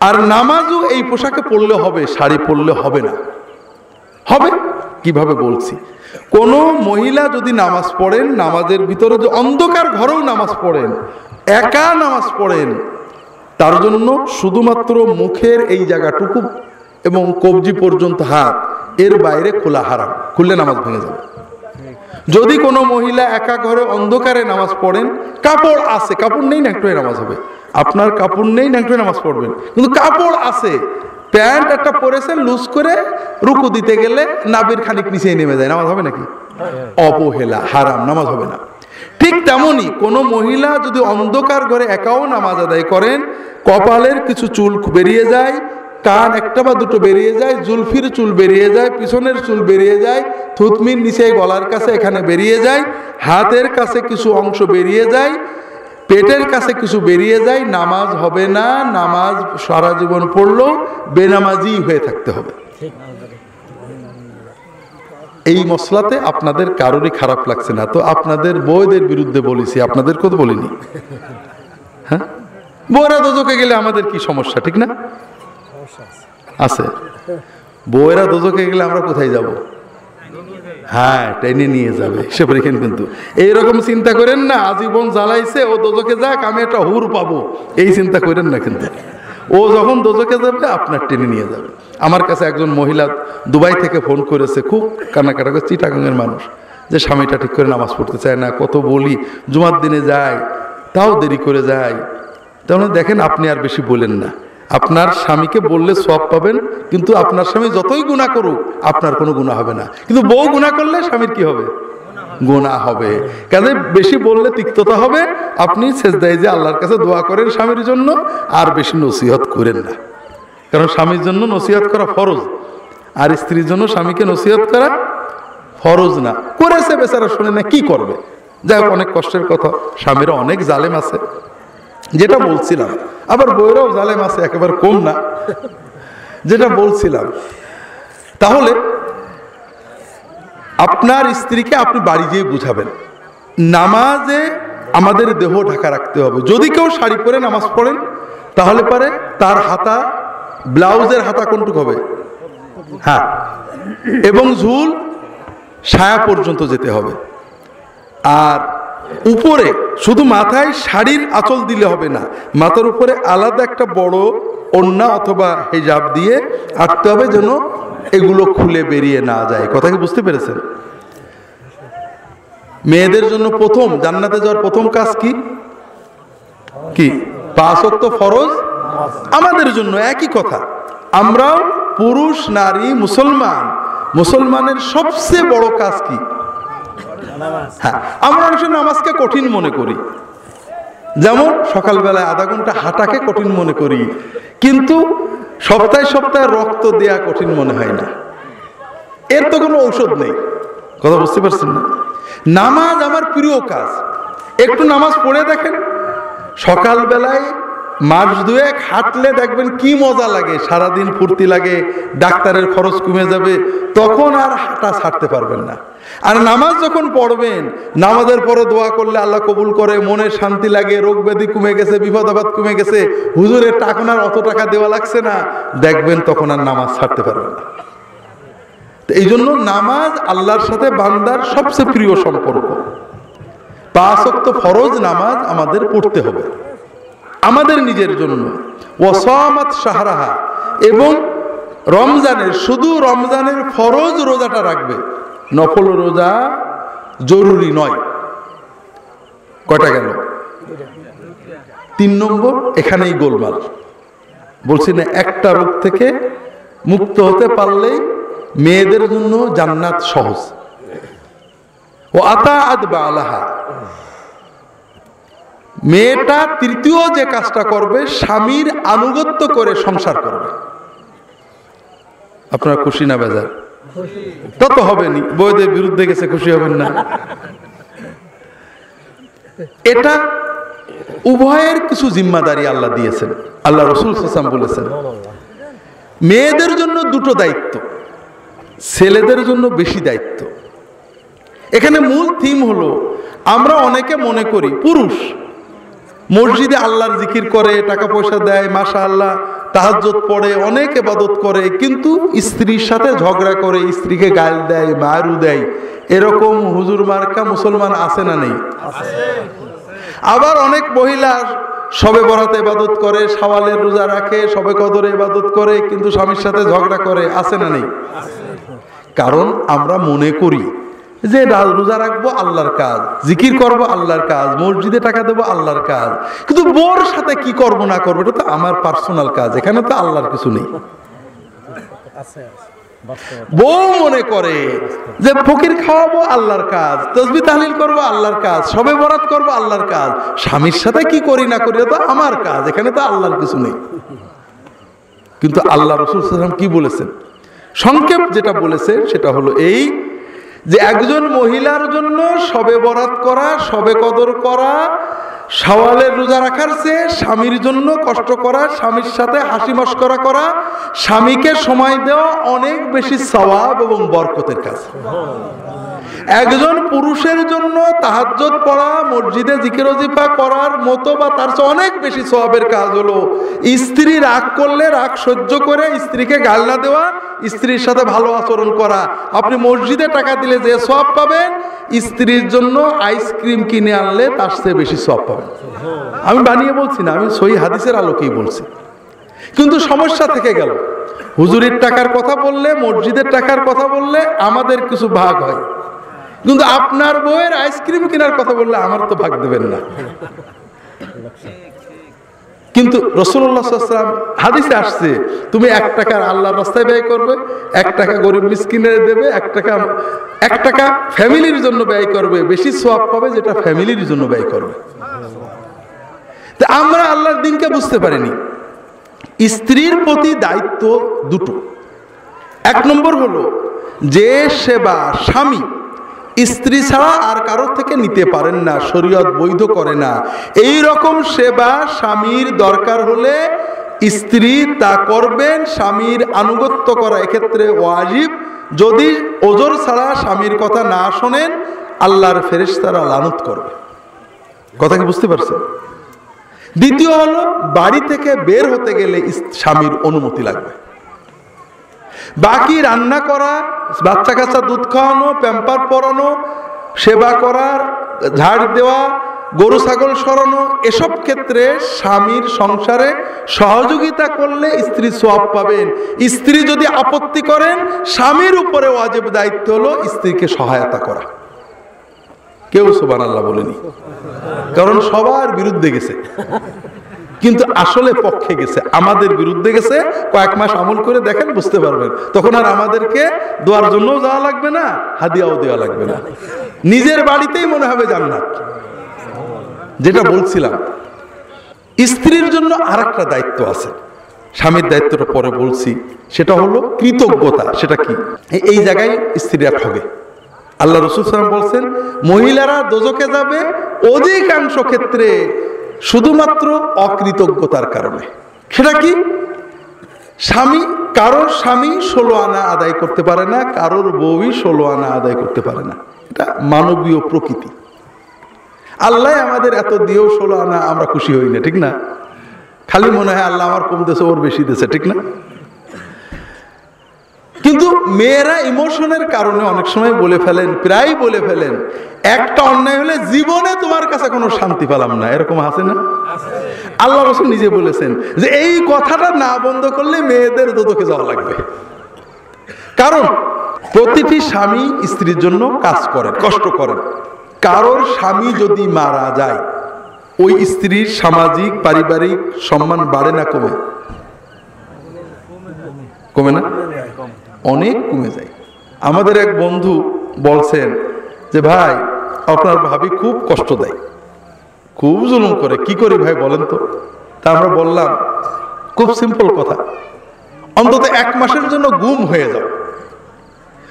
S1: আর নামাজও এই পোশাকে পড়লে হবে, শাড়ি পরলে হবে না। হবে কিভাবে বলছি। কোনো মহিলা যদি নামাজ পড়েন, নামাজের ভিতরে যে অন্ধকার ঘরেও নামাজ পড়েন, একা নামাজ পড়েন, তার জন্য শুধুমাত্র মুখের এই জায়গাটুকু এবং কবজি পর্যন্ত হাত, এর বাইরে খোলা হারাম, খুললে নামাজ ভেঙে যাবে। যদি কোনো মহিলা একা ঘরে অন্ধকারে নামাজ পড়েন, কাপড় আছে, কাপড় নেই ন্যাংটোয় নামাজ হবে। আপনার কাপড় নেই ন্যাংটোয় নামাজ পড়বেন, কিন্তু কাপড় আছে, প্যান্ট একটা পরেছেন লুজ করে, রুকু দিতে গেলে নাবির খানিক নিচে নেমে যায়, নামাজ হবে নাকি? অবহেলা, হারাম, নামাজ হবে না। ঠিক তেমনি কোনো মহিলা যদি অন্ধকার ঘরে একাও নামাজ আদায় করেন, কপালের কিছু চুল বেরিয়ে যায়, কান একটা বা দুটো বেরিয়ে যায়, জুলফির চুল বেরিয়ে যায়, পিছনের চুল বেরিয়ে যায়, থুতমির নিচে গলার কাছে এখানে বেরিয়ে যায়, হাতের কাছে কিছু অংশ বেরিয়ে যায়, পেটের কাছে কিছু বেরিয়ে যায়, নামাজ হবে না। নামাজ সারা জীবন পড়লেও বেনামাজি হয়ে থাকতে হবে। এই মশলাতে আপনাদের কারোরই খারাপ লাগছে না তো? আপনাদের বউদের বিরুদ্ধে বলেছি, আপনাদেরকেও তো বলিনি। হ্যাঁ, বউরা দোজখে গেলে আমাদের কি সমস্যা, ঠিক না? আছে। বউয়েরা দোজখে গেলে আমরা কোথায় যাব? হ্যাঁ, টেনে নিয়ে যাবে, সে রেখেন। কিন্তু এইরকম চিন্তা করেন না আজীবন জ্বালাইছে, ও দোজখে যাক, আমি একটা হুর পাবো, এই চিন্তা করেন না। কিন্তু ও যখন দোজখে যাবে আপনার টেনে নিয়ে যাবে। আমার কাছে একজন মহিলা দুবাই থেকে ফোন করেছে, খুব কান্নাকাটা করে, চিটাগাংয়ের মানুষ, যে স্বামীটা ঠিক করে নামাজ পড়তে চায় না, কত বলি, জুমার দিনে যায় তাও দেরি করে যায়। তাহলে দেখেন, আপনি আর বেশি বলেন না, আপনার স্বামীকে বললে সওয়াব পাবেন, কিন্তু আপনার স্বামী যতই গুনাহ করুক আপনার কোনো গুনাহ হবে না, কিন্তু বউ গুনাহ করলে স্বামীর কি হবে? গুনাহ হবে। কাজে বেশি বললে তিক্ততা হবে। আপনি সেজদায় যে আল্লাহর কাছে দোয়া করেন স্বামীর জন্য, আর বেশি নসিহত করেন না, কারণ স্বামীর জন্য নসিহত করা ফরজ, আর স্ত্রীর জন্য স্বামীকে নসিহত করা ফরজ না। করেছে বেচারা, শুনে না, কি করবে? যাই হোক, অনেক কষ্টের কথা। স্বামীরা অনেক জালেম আছে, যেটা বলছিলাম, আবার বউরাও জালেম আছে, একেবারে কম না, যেটা বলছিলাম। তাহলে আপনার স্ত্রীকে আপনি বাড়ি যেয়ে বুঝাবেন, নামাজে আমাদের দেহ ঢাকা রাখতে হবে। যদি কেউ শাড়ি পরে নামাজ পড়েন, তাহলে পারে তার হাতা, ব্লাউজের হাতা কোনটুক হবে? হ্যাঁ, এবং ঝুল ছায়া পর্যন্ত যেতে হবে। আর উপরে শুধু মাথায় শাড়ির আঁচল দিলে হবে না, মাথার উপরে আলাদা একটা বড় ওড়না অথবা হিজাব দিয়ে আটতে হবে, যেন এগুলো খুলে বেরিয়ে না যায়। কথা কি বুঝতে পেরেছেন? মেয়েদের জন্য প্রথম জান্নাতে যাওয়ার প্রথম কাজ কি? কি? 5 ওয়াক্ত ফরজ। আমাদের জন্য একই কথা। আমরাও পুরুষ, নারী, মুসলমানের সবচেয়ে বড় কাজ কি? হ্যাঁ, আমরা অনেক নামাজকে কঠিন মনে করি, যেমন সকালবেলায় আধা ঘন্টা হাঁটাকে কঠিন মনে করি, কিন্তু সপ্তাহে সপ্তাহে রক্ত দেয়া কঠিন মনে হয় না। এর তো কোনো ঔষধ নেই। কথা বুঝতে পারছেন না? নামাজ আমার প্রিয় কাজ। একটু নামাজ পড়ে দেখেন, সকালবেলায় মাস দুয়েক হাঁটলে দেখবেন কি মজা লাগে, সারাদিন ফুর্তি লাগে, ডাক্তারের খরচ কমে যাবে, তখন আর হাঁটা ছাড়তে পারবেন না। আর নামাজ যখন পড়বেন, নামাজের পরে দোয়া করলে আল্লাহ কবুল করে, মনে শান্তি লাগে, রোগ ব্যাধি কমে গেছে, বিপদ আপদ কমে গেছে, হুজুরের টাকার অত টাকা দেওয়া লাগছে না, দেখবেন তখন আর নামাজ ছাড়তে পারবেন না। এই জন্য নামাজ আল্লাহর সাথে বান্দার সবচেয়ে প্রিয় সম্পর্ক। 5 ওয়াক্ত ফরজ নামাজ আমাদের পড়তে হবে আমাদের নিজের জন্য। ওয়াসামাত শাহরাহা, এবং রমজানের, শুধু রমজানের ফরজ রোজাটা রাখবে, নফল রোজা জরুরি নয়। কয়টা গেল? 3 নম্বর। এখানেই গোলমাল। বলছি না, একটা রোগ থেকে মুক্ত হতে পারলেই মেয়েদের জন্য জান্নাত সহজ। ও আতাআত বালাহা, মেয়েটা তৃতীয় যে কাজটা করবে, স্বামীর আনুগত্য করে সংসার করবে। আপনারা খুশি না বেজার? তত হবেনি। বউদের বিরুদ্ধে গেছে, খুশি হবেন না? এটা উভয়ের কিছু জিম্মাদারি আল্লাহ দিয়েছেন। আল্লাহ রাসূল সাল্লাল্লাহু আলাইহি ওয়াসাল্লাম বলেছেন, মেয়েদের জন্য 2টো দায়িত্ব, ছেলেদের জন্য বেশি দায়িত্ব। এখানে মূল থিম হলো, আমরা অনেকে মনে করি পুরুষ মসজিদে আল্লাহর জিকির করে, টাকা পয়সা দেয়, মাশাআল্লাহ তাহাজ্জুদ পড়ে, অনেক ইবাদত করে, কিন্তু স্ত্রীর সাথে ঝগড়া করে, স্ত্রীকে গাল দেয়, মারু দেয়, এরকম হুজুর মার্কা মুসলমান আছে না নেই? আবার অনেক মহিলা শবে বরাতে ইবাদত করে, শাওয়ালের রোজা রাখে, শবে কদরে ইবাদত করে, কিন্তু স্বামীর সাথে ঝগড়া করে, আছে না নেই? কারণ আমরা মনে করি যে রোজা রাখবো আল্লাহর কাজ, জিকির করব আল্লাহর কাজ, মসজিদে টাকা দেবো আল্লাহর কাজ, কিন্তু বোর সাথে কি করব না করবো এটা তো আমার পার্সোনাল কাজ, এখানে তো আল্লাহর কিছু নেই। বউ মনে করে যে ফকির খাওয়াবো আল্লাহর কাজ, তাসবিহ তাহলিল করবো আল্লাহর কাজ, শবে বরাত করবো আল্লাহর কাজ, স্বামীর সাথে কি করি না করি তো আমার কাজ, এখানে তো আল্লাহর কিছু নেই। কিন্তু আল্লাহ রাসূল সাল্লাল্লাহু আলাইহি ওয়াসাল্লাম কি বলেছেন? সংক্ষেপ যেটা বলেছেন সেটা হলো এই যে একজন মহিলার জন্য শবে বরাত করা, শবে কদর করা, শাওয়ালের রোজা রাখার চেয়ে স্বামীর জন্য কষ্ট করা, স্বামীর সাথে হাসি মশকরা করা, স্বামীকে সময় দেওয়া অনেক বেশি সওয়াব এবং বরকতের কাজ। একজন পুরুষের জন্য তাহাজ্জুদ পড়া, মসজিদে জিকির ওজিফা করার মতো বা তার চেয়ে অনেক বেশি সওয়াবের কাজ হলো স্ত্রী রাগ করলে রাগ সহ্য করে স্ত্রীকে গাল না দেওয়া, স্ত্রীর সাথে ভালো আচরণ করা। আপনি মসজিদে টাকা দিলে যে সওয়াব পাবেন, স্ত্রীর জন্য আইসক্রিম কিনে আনলে তার চেয়ে বেশি সওয়াব পাবেন। আমি বানিয়ে বলছি না, আমি সহি হাদিসের আলোকেই বলছি। কিন্তু সমস্যা থেকে গেল, হুজুরের টাকার কথা বললে, মসজিদের টাকার কথা বললে আমাদের কিছু ভাগ হয়, কিন্তু আপনার বউয়ের আইসক্রিম কেনার কথা বললে আমার তো ভাগ দেবেন না। কিন্তু রাসূলুল্লাহ সাল্লাল্লাহু আলাইহি ওয়াসাল্লাম হাদিসে আসছে, তুমি 1 টাকা আল্লাহর রাস্তায় ব্যয় করবে, 1 টাকা গরিব মিসকিনের দেবে, 1 টাকা ফ্যামিলির জন্য ব্যয় করবে, বেশি সওয়াব পাবে যেটা ফ্যামিলির জন্য ব্যয় করবে। তা আমরা আল্লাহর দ্বীনকে বুঝতে পারিনি। স্ত্রীর প্রতি দায়িত্ব দুটো। 1 নম্বর হলো যে সেবা স্বামী স্ত্রী ছাড়া আর কারোর থেকে নিতে পারেন না, শরীয়ত বৈধ করে না, এই রকম সেবা স্বামীর দরকার হলে স্ত্রী তা করবেন। স্বামীর আনুগত্য করা এক্ষেত্রে ওয়াজিব। যদি ওজর ছাড়া স্বামীর কথা না শোনেন, আল্লাহর ফেরেশতারা লানত করবে। কথা কি বুঝতে পারছেন? দ্বিতীয় হলো বাড়ি থেকে বের হতে গেলে স্বামীর অনুমতি লাগবে। বাকি রান্না করা, বাচ্চা কাচ্চা দুধ খাওয়ানো, প্যাম্পার পরানো, সেবা করার, ঝাড় দেওয়া, গরু ছাগল সরানো, এসব ক্ষেত্রে স্বামীর সংসারে সহযোগিতা করলে স্ত্রী সওয়াব পাবেন। স্ত্রী যদি আপত্তি করেন, স্বামীর উপরে ওয়াজিব দায়িত্ব হলো স্ত্রীকে সহায়তা করা। কেউ সুবহানাল্লাহ বলেনি, কারণ সবার বিরুদ্ধে গেছে, কিন্তু আসলে পক্ষে গেছে, আমাদের বিরুদ্ধে গেছে। কয়েক মাস আমল করে দেখেন, বুঝতে পারবেন। তখন আর আমাদেরকে দোয়ার জন্য যাওয়া লাগবে না, হাদিয়াও দেওয়া লাগবে না, নিজের বাড়িতেই মনে হবে জান্নাত। যেটা বলছিলাম, স্ত্রীর জন্য আরেকটা দায়িত্ব আছে, স্বামীর দায়িত্বটা পরে বলছি, সেটা হলো কৃতজ্ঞতা। সেটা কি? এই জায়গায় স্ত্রীরা ঠকে। আল্লাহ রাসূল সাল্লাল্লাহু আলাইহি ওয়াসাল্লাম বলছেন, মহিলারা দোজখে যাবে অধিকাংশ ক্ষেত্রে শুধুমাত্র অকৃতজ্ঞতার কারণে। সেটা কি? কারোর স্বামী 16 আনা আদায় করতে পারে না, কারোর বউই 16 আনা আদায় করতে পারে না। এটা মানবীয় প্রকৃতি। আল্লাহ আমাদের এত দিয়েও 16 আনা আমরা খুশি হই না, ঠিক না? খালি মনে হয় আল্লাহ আমার কম দেশে, ওর বেশি দেশে, ঠিক না? কিন্তু মেয়েরা ইমোশনের কারণে অনেক সময় বলে ফেলেন, প্রায় বলে ফেলেন, একটা অন্যায় হলে জীবনে তোমার কাছে কোনো শান্তি পেলাম না, এরকম আছে না? আল্লাহ রাসূল নিজে বলেছেন যে এই কথাটা না বন্ধ করলে মেয়েদের দোজখে যাওয়া লাগবে। কারণ প্রতিটি স্বামী স্ত্রীর জন্য কাজ করেন, কষ্ট করেন। কারোর স্বামী যদি মারা যায়, ওই স্ত্রীর সামাজিক পারিবারিক সম্মান বাড়ে না কমে? কমে না? অনেক কমে যায়। আমাদের এক বন্ধু বলছেন যে ভাই, আপনার ভাবি খুব কষ্ট দেয়, খুব জুলুম করে, কি করি ভাই বলেন তো? তা আমরা বললাম, খুব সিম্পল কথা, অন্তত 1 মাসের জন্য গুম হয়ে যাও,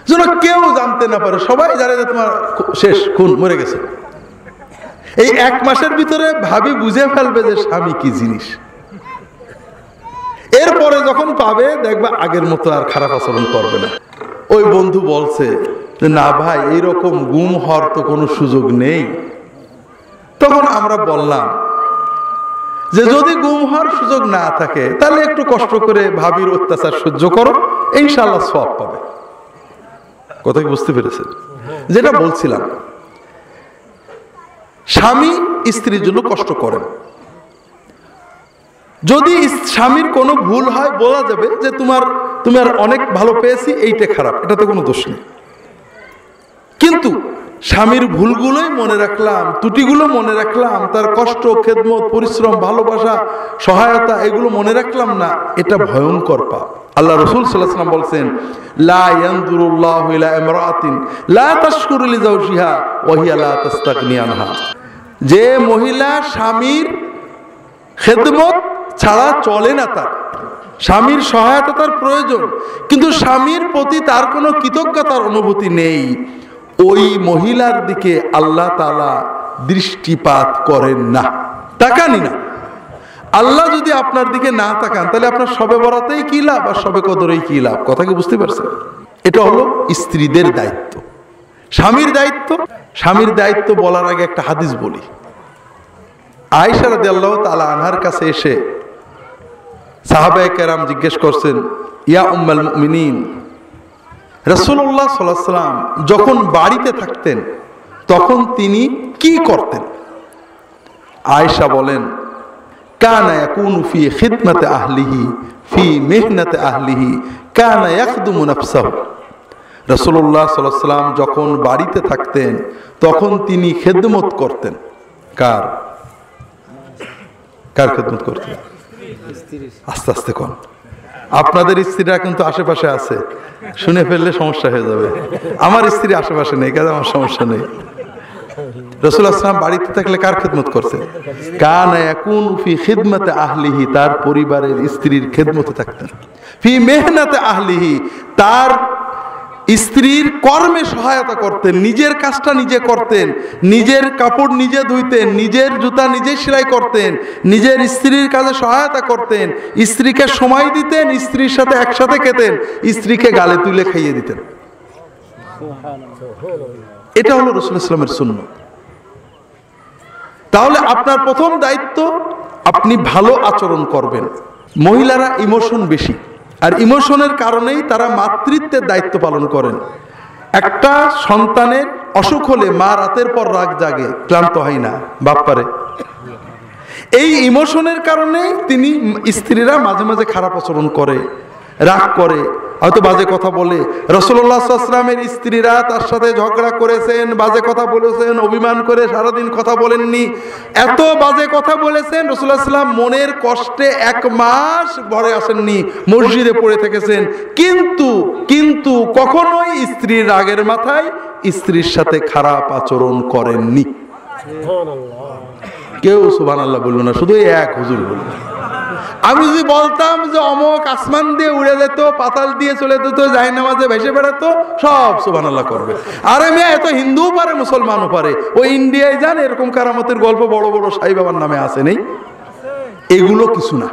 S1: যেন কেউ জানতে না পারে, সবাই জানে যে তোমার শেষ, খুন, মরে গেছে। এই 1 মাসের ভিতরে ভাবি বুঝে ফেলবে যে স্বামী কি জিনিস। এরপরে যখন পাবে দেখবা আগের মতো আর খারাপ আচরণ করবে না। ওই বন্ধু বলছে যে না ভাই, এইরকম গুম হওয়ার তো কোনো সুযোগ নেই। তখন আমরা বললাম, যে যদি গুম হওয়ার সুযোগ না থাকে তাহলে একটু কষ্ট করে ভাবির অত্যাচার সহ্য করো, ইনশাআল্লাহ সওয়াব পাবে। কথা কি বুঝতে পেরেছেন? যেটা বলছিলাম, স্বামী স্ত্রীর জন্য কষ্ট করেন। যদি স্বামীর কোনো ভুল হয় বলা যাবে যে তোমার অনেক ভালো পেয়েছি, এইটা খারাপ, এটাতে কোনো দোষ নেই। কিন্তু স্বামীর ভুলগুলোই মনে রাখলাম, ত্রুটিগুলো মনে রাখলাম, তার কষ্ট, খেদমত, পরিশ্রম, ভালোবাসা, সহায়তা, এগুলো মনে রাখলাম না, এটা ভয়ঙ্কর পাপ। আল্লাহ রাসূল সাল্লাল্লাহু আলাইহি ওয়াসাল্লাম বলছেন, লা ইয়ানজুরুল্লাহু ইলা ইমরাআতিন লা তাশকুরু লিজাওজিহা ওয়া হিয়া লা তাস্তাগনি আনহা। যে মহিলা স্বামীর খেদমত ছাড়া চলে না, তার স্বামীর সহায়তা তার প্রয়োজন, কিন্তু স্বামীর প্রতি তার কোনো কৃতজ্ঞতার অনুভূতি নেই, ওই মহিলার দিকে আল্লাহ তাআলা দৃষ্টিপাত করেন না, তাকানি না। আল্লাহ যদি আপনার দিকে না তাকান তাহলে আপনার সবে বরাতেই কি লাভ আর সবে কদরেই কি লাভ? কথা কি বুঝতে পারছেন? এটা হলো স্ত্রীদের দায়িত্ব। স্বামীর দায়িত্ব, স্বামীর দায়িত্ব বলার আগে একটা হাদিস বলি। আয়েশা রাদিয়াল্লাহু তাআলা আনহার কাছে এসে সাহাবায়ে কেরাম জিজ্ঞেস করছেন, ইয়া উম্মাল মুমিনিন, রাসূলুল্লাহ সাল্লাল্লাহু আলাইহি ওয়াসাল্লাম যখন বাড়িতে থাকতেন তখন তিনি কি করতেন? আয়েশা বলেন, কানা ইয়াকুনু ফি খিদমাতি আহলিহি ফি মিহনাতি আহলিহি কানা ইয়াখদুমু নাফসাহু। রাসূলুল্লাহ সাল্লাল্লাহু আলাইহি ওয়াসাল্লাম যখন বাড়িতে থাকতেন তখন তিনি খেদমত করতেন। কার খেদমত করতেন? আস্তে আস্তে কোন, আপনাদের স্ত্রীরা কিন্তু আশেপাশে আছে, শুনে ফেললে সমস্যা হয়ে যাবে। আমার স্ত্রী আশেপাশে নেই, কাজে আমার সমস্যা নেই। রাসূলুল্লাহ সাল্লাল্লাহু আলাইহি ওয়াসাল্লাম বাড়িতে থাকলে কার খেদমত করতেন? কানা ইয়াকুনু ফি খিদমাতি আহলিহি, তার পরিবারের স্ত্রীর খেদমতে থাকতেন। ফি মিহনাতি আহলিহি, তার স্ত্রীর কর্মে সহায়তা করতেন, নিজের কাজটা নিজে করতেন, নিজের কাপড় নিজে ধুইতেন, নিজের জুতা নিজে সেলাই করতেন, নিজের স্ত্রীর কাজে সহায়তা করতেন, স্ত্রীকে সময় দিতেন, স্ত্রীর সাথে একসাথে খেতেন, স্ত্রীকে গালে তুলে খাইয়ে দিতেন। এটা হলো রাসূলুল্লাহ সাল্লাল্লাহু আলাইহি ওয়াসাল্লামের সুন্নাত। তাহলে আপনার প্রথম দায়িত্ব, আপনি ভালো আচরণ করবেন। মহিলারা ইমোশন বেশি, আর ইমোশনের কারণেই তারা মাতৃত্বের দায়িত্ব পালন করেন। একটা সন্তানের অসুখ হলে মা রাতের পর রাত জাগে, ক্লান্ত হয় না, বাপ্পারে। এই ইমোশনের কারণেই স্ত্রীরা মাঝে মাঝে খারাপ আচরণ করে, রাগ করে, হয়তো বাজে কথা বলে। রাসূলুল্লাহ সাল্লাল্লাহু আলাইহি ওয়াসাল্লামের স্ত্রীরা তার সাথে ঝগড়া করেছেন, বাজে কথা বলেছেন, অভিমান করে সারাদিন কথা বলেননি, এত বাজে কথা বলেছেন। রাসূলুল্লাহ সাল্লাল্লাহু আলাইহি ওয়াসাল্লাম মনের কষ্টে 1 মাস ঘরে আসেননি, মসজিদে পড়ে থেকেছেন। কিন্তু কখনোই স্ত্রীর রাগের মাথায় স্ত্রীর সাথে খারাপ আচরণ করেননি। কেউ সুবহানাল্লাহ বলল না, শুধু এক হুজুর বলল। আমি যদি বলতাম যে অমক আসমান দিয়ে উড়ে যেত, পাতাল দিয়ে চলে যেত, জাহান্নামে ভেসে বেড়াতো, সব সুবহানাল্লাহ করবে। আরে মেয়ে, এত হিন্দুও পারে, মুসলমানও পারে। ওই ইন্ডিয়ায় যান, এরকম কারামতের গল্প বড় বড় সাই বাবার নামে আছে, নেই? এগুলো কিছু না।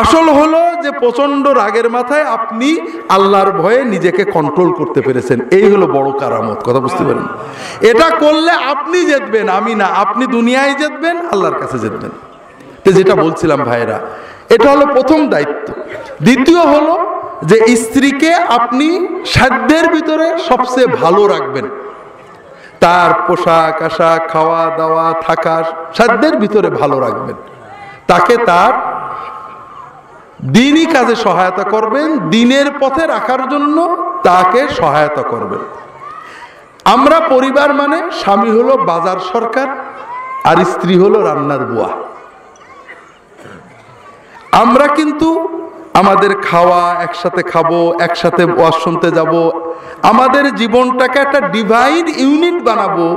S1: আসল হলো যে প্রচন্ড রাগের মাথায় আপনি আল্লাহর ভয়ে নিজেকে কন্ট্রোল করতে পেরেছেন, এই হলো বড় কারামত। কথা বুঝতে পারেন? এটা করলে আপনি জিতবেন, আমি না। আপনি দুনিয়ায় জিতবেন, আল্লাহর কাছে জিতবেন। যেটা বলছিলাম ভাইরা, এটা হলো প্রথম দায়িত্ব। দ্বিতীয় হলো যে স্ত্রীকে আপনি সাধ্যের ভিতরে সবচেয়ে ভালো রাখবেন। তার পোশাক আশাক, খাওয়া দাওয়া, থাকা সাধ্যের ভিতরে ভালো রাখবেন। তাকে তার দ্বীনি কাজে সহায়তা করবেন, দ্বীনের পথে রাখার জন্য তাকে সহায়তা করবেন। আমরা পরিবার মানে স্বামী হলো বাজার সরকার আর স্ত্রী হলো রান্নার বুয়া। আমরা কিন্তু আমাদের খাওয়া একসাথে খাবো, একসাথে ওয়াজ শুনতে যাব, আমাদের জীবনটাকে একটা ডিভাইন ইউনিট বানাবো,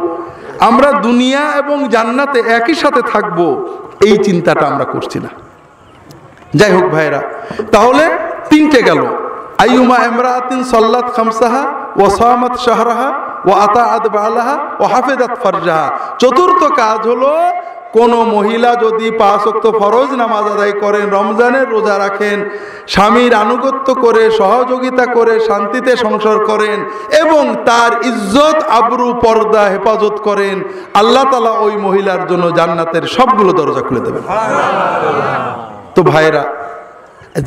S1: আমরা দুনিয়া এবং জান্নাতে একই সাথে থাকবো, এই চিন্তাটা আমরা করছি না। যাই হোক ভাইরা, তাহলে 3টে গেল। আইয়ুমা ইমরাআতিন সাল্লাত খামসাহা ওয়া সামাত শাহরাহা ওয়া আতাআত বালাহা ওয়া হাফিজাত ফারজাহা। চতুর্থ কাজ হলো কোনো মহিলা যদি 5 ওয়াক্ত ফরজ নামাজ আদায় করেন, রমজানের রোজা রাখেন, স্বামীর আনুগত্য করে, সহযোগিতা করে, শান্তিতে সংসার করেন এবং তার ইজ্জত আবরু পর্দা হেফাজত করেন, আল্লাহ তাআলা ওই মহিলার জন্য জান্নাতের সবগুলো দরজা খুলে দেবেন। তো ভাইরা,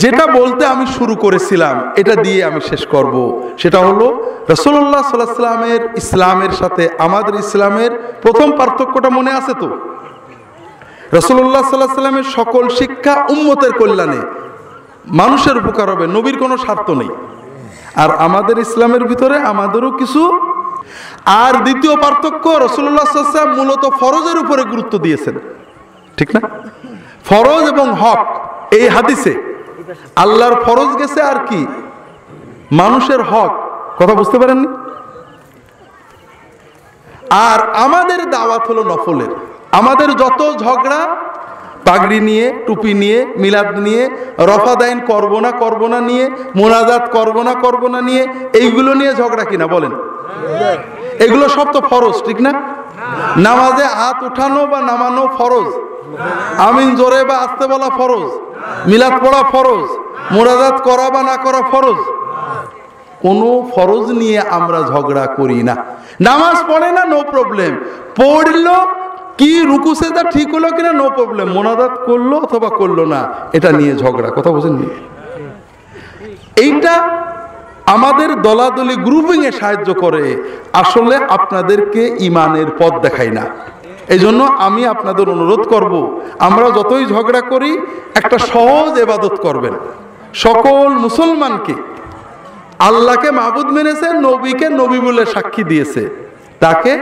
S1: যেটা বলতে আমি শুরু করেছিলাম এটা দিয়ে আমি শেষ করব, সেটা হলো রাসূলুল্লাহ সাল্লাল্লাহু আলাইহি ওয়াসাল্লামের ইসলামের সাথে আমাদের ইসলামের প্রথম পার্থক্যটা মনে আছে তো? রাসূলুল্লাহ সাল্লাল্লাহু আলাইহি ওয়াসাল্লামের সকল শিক্ষা উম্মতের কল্যাণে, মানুষের উপকার হবে, নবীর কোনো স্বার্থ নেই। আর আমাদের ইসলামের ভিতরে আমাদেরও কিছু। আর দ্বিতীয় পার্থক্য, রাসূলুল্লাহ সাল্লাল্লাহু আলাইহি ওয়াসাল্লাম মূলত ফরজের উপরে গুরুত্ব দিয়েছেন, ঠিক না? ফরজ এবং হক, এই হাদিসে আল্লাহর ফরজ গেছে আর কি মানুষের হক, কথা বুঝতে পারেননি? আর আমাদের দাওয়াত হলো নফলের। আমাদের যত ঝগড়া পাগড়ি নিয়ে, টুপি নিয়ে, মিলাদ নিয়ে, রফাদাইন করব না নিয়ে, মোনাজাত করব না নিয়ে, এইগুলো নিয়ে ঝগড়া কিনা বলেন? এগুলো সব তো ফরজ, ঠিক না? নামাজে হাত উঠানো বা নামানো ফরজ, আমিন জোরে বা আস্তে বলা ফরজ, মিলাদ পড়া ফরজ, মোনাজাত করা বা না করা ফরজ। কোনো ফরজ নিয়ে আমরা ঝগড়া করি না। নামাজ পড়ে না, নো প্রবলেম, পড়লো কি রুকু সেজদা ঠিক হলো কিনা, নো প্রবলেম, মোনাজাত করলো অথবা করলো না, এটা নিয়ে ঝগড়া, কথা বুঝেননি? এইটা আমাদের দলাদলি গ্রুপিং এ সাহায্য করে, আসলে আপনাদেরকে ইমানের পথ দেখায় না। এই জন্য আমি আপনাদের অনুরোধ করব, আমরা যতই ঝগড়া করি একটা সহজ ইবাদত করবেন। সকল মুসলমানকে আল্লাহকে মাবুদ মেনেছে, নবীকে নবী বলে সাক্ষী দিয়েছে, তাকে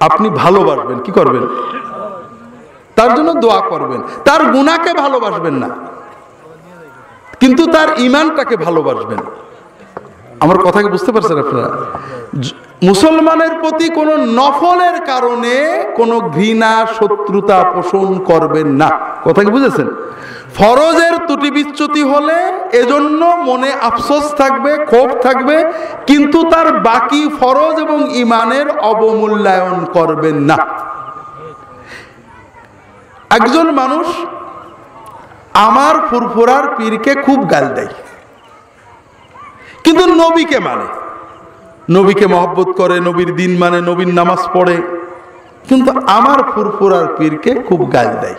S1: আপনি ভালোবাসবেন। কি করবেন? তার জন্য দোয়া করবেন। তার গুনাহকে ভালোবাসবেন না, কিন্তু তার ঈমানটাকে ভালোবাসবেন। আমার কথাকে বুঝতে পারছেন আপনারা? মুসলমানের প্রতি কোনো নফলের কারণে কোনো ঘৃণা শত্রুতা পোষণ করবেন না, কথা কি বুঝেছেন? ফরজের ত্রুটি বিচ্যুতি হলে এজন্য মনে আফসোস থাকবে, ক্ষোভ থাকবে, কিন্তু তার বাকি ফরজ এবং ঈমানের অবমূল্যায়ন করবেন না। একজন মানুষ আমার ফুরফুরার পীরকে খুব গাল দেয়, কিন্তু নবীকে মানে, নবীকে মহব্বত করে, নবীর দিন মানে, নবীর নামাজ পড়ে, কিন্তু আমার ফুরফুরার পীরকে খুব গাল দেয়।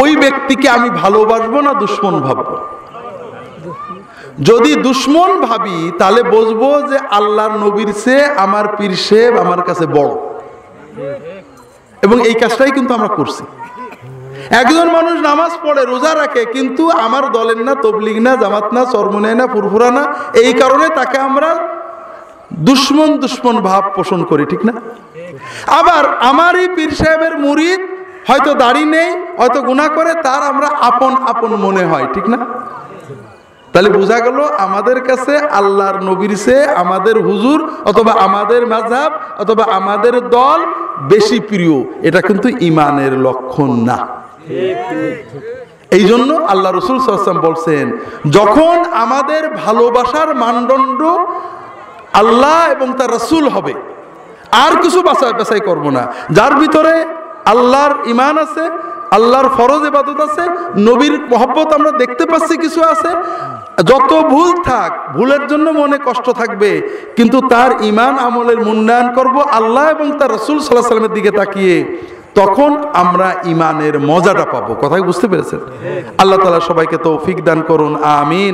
S1: ওই ব্যক্তিকে আমি ভালোবাসবো না দুশ্মন ভাববো? যদি দুশ্মন ভাবি তাহলে বুঝবো যে আল্লাহর নবীর চেয়ে আমার পীর সাহেব আমার কাছে বড়, এবং এই কাজটাই কিন্তু আমরা করছি। একজন মানুষ নামাজ পড়ে, রোজা রাখে, কিন্তু আমার দলের না, তবলিগ না, জামাত না, চরমনাই না, ফুরফুরা না, এই কারণে তাকে আমরা দুশ্মন ভাব পোষণ করি, ঠিক না? আবার আমারই পীর সাহেবের মুরিদ হয়তো দাড়ি নেই, হয়তো গুনাহ করে, তার আমরা আপন মনে হয়, ঠিক না? তাহলে বোঝা গেল আমাদের কাছে আল্লাহর নবীর চেয়ে আমাদের হুজুর অথবা আমাদের মাযহাব অথবা আমাদের দল বেশি প্রিয়। এটা কিন্তু ঈমানের লক্ষণ না। এই জন্য আল্লাহ রাসূল সাল্লাল্লাহু আলাইহি ওয়াসাল্লাম বলছেন, যখন আমাদের ভালোবাসার মানদণ্ড আল্লাহ এবং তার রাসূল হবে, আর কিছু বাছাই করব না। যার ভিতরে আল্লাহর ঈমান আছে, আল্লাহর ফরজ ইবাদত আছে, নবীর মহব্বত আমরা দেখতে পাচ্ছি কিছু আছে, যত ভুল থাক, ভুলের জন্য মনে কষ্ট থাকবে, কিন্তু তার ঈমান আমলের মূল্যায়ন করব আল্লাহ এবং তার রাসূল সাল্লাল্লাহু আলাইহি ওয়াসাল্লামের দিকে তাকিয়ে, তখন আমরা ঈমানের মজাটা পাবো। কথা বুঝতে পেরেছেন? আল্লাহ তাআলা সবাইকে তৌফিক দান করুন, আমিন।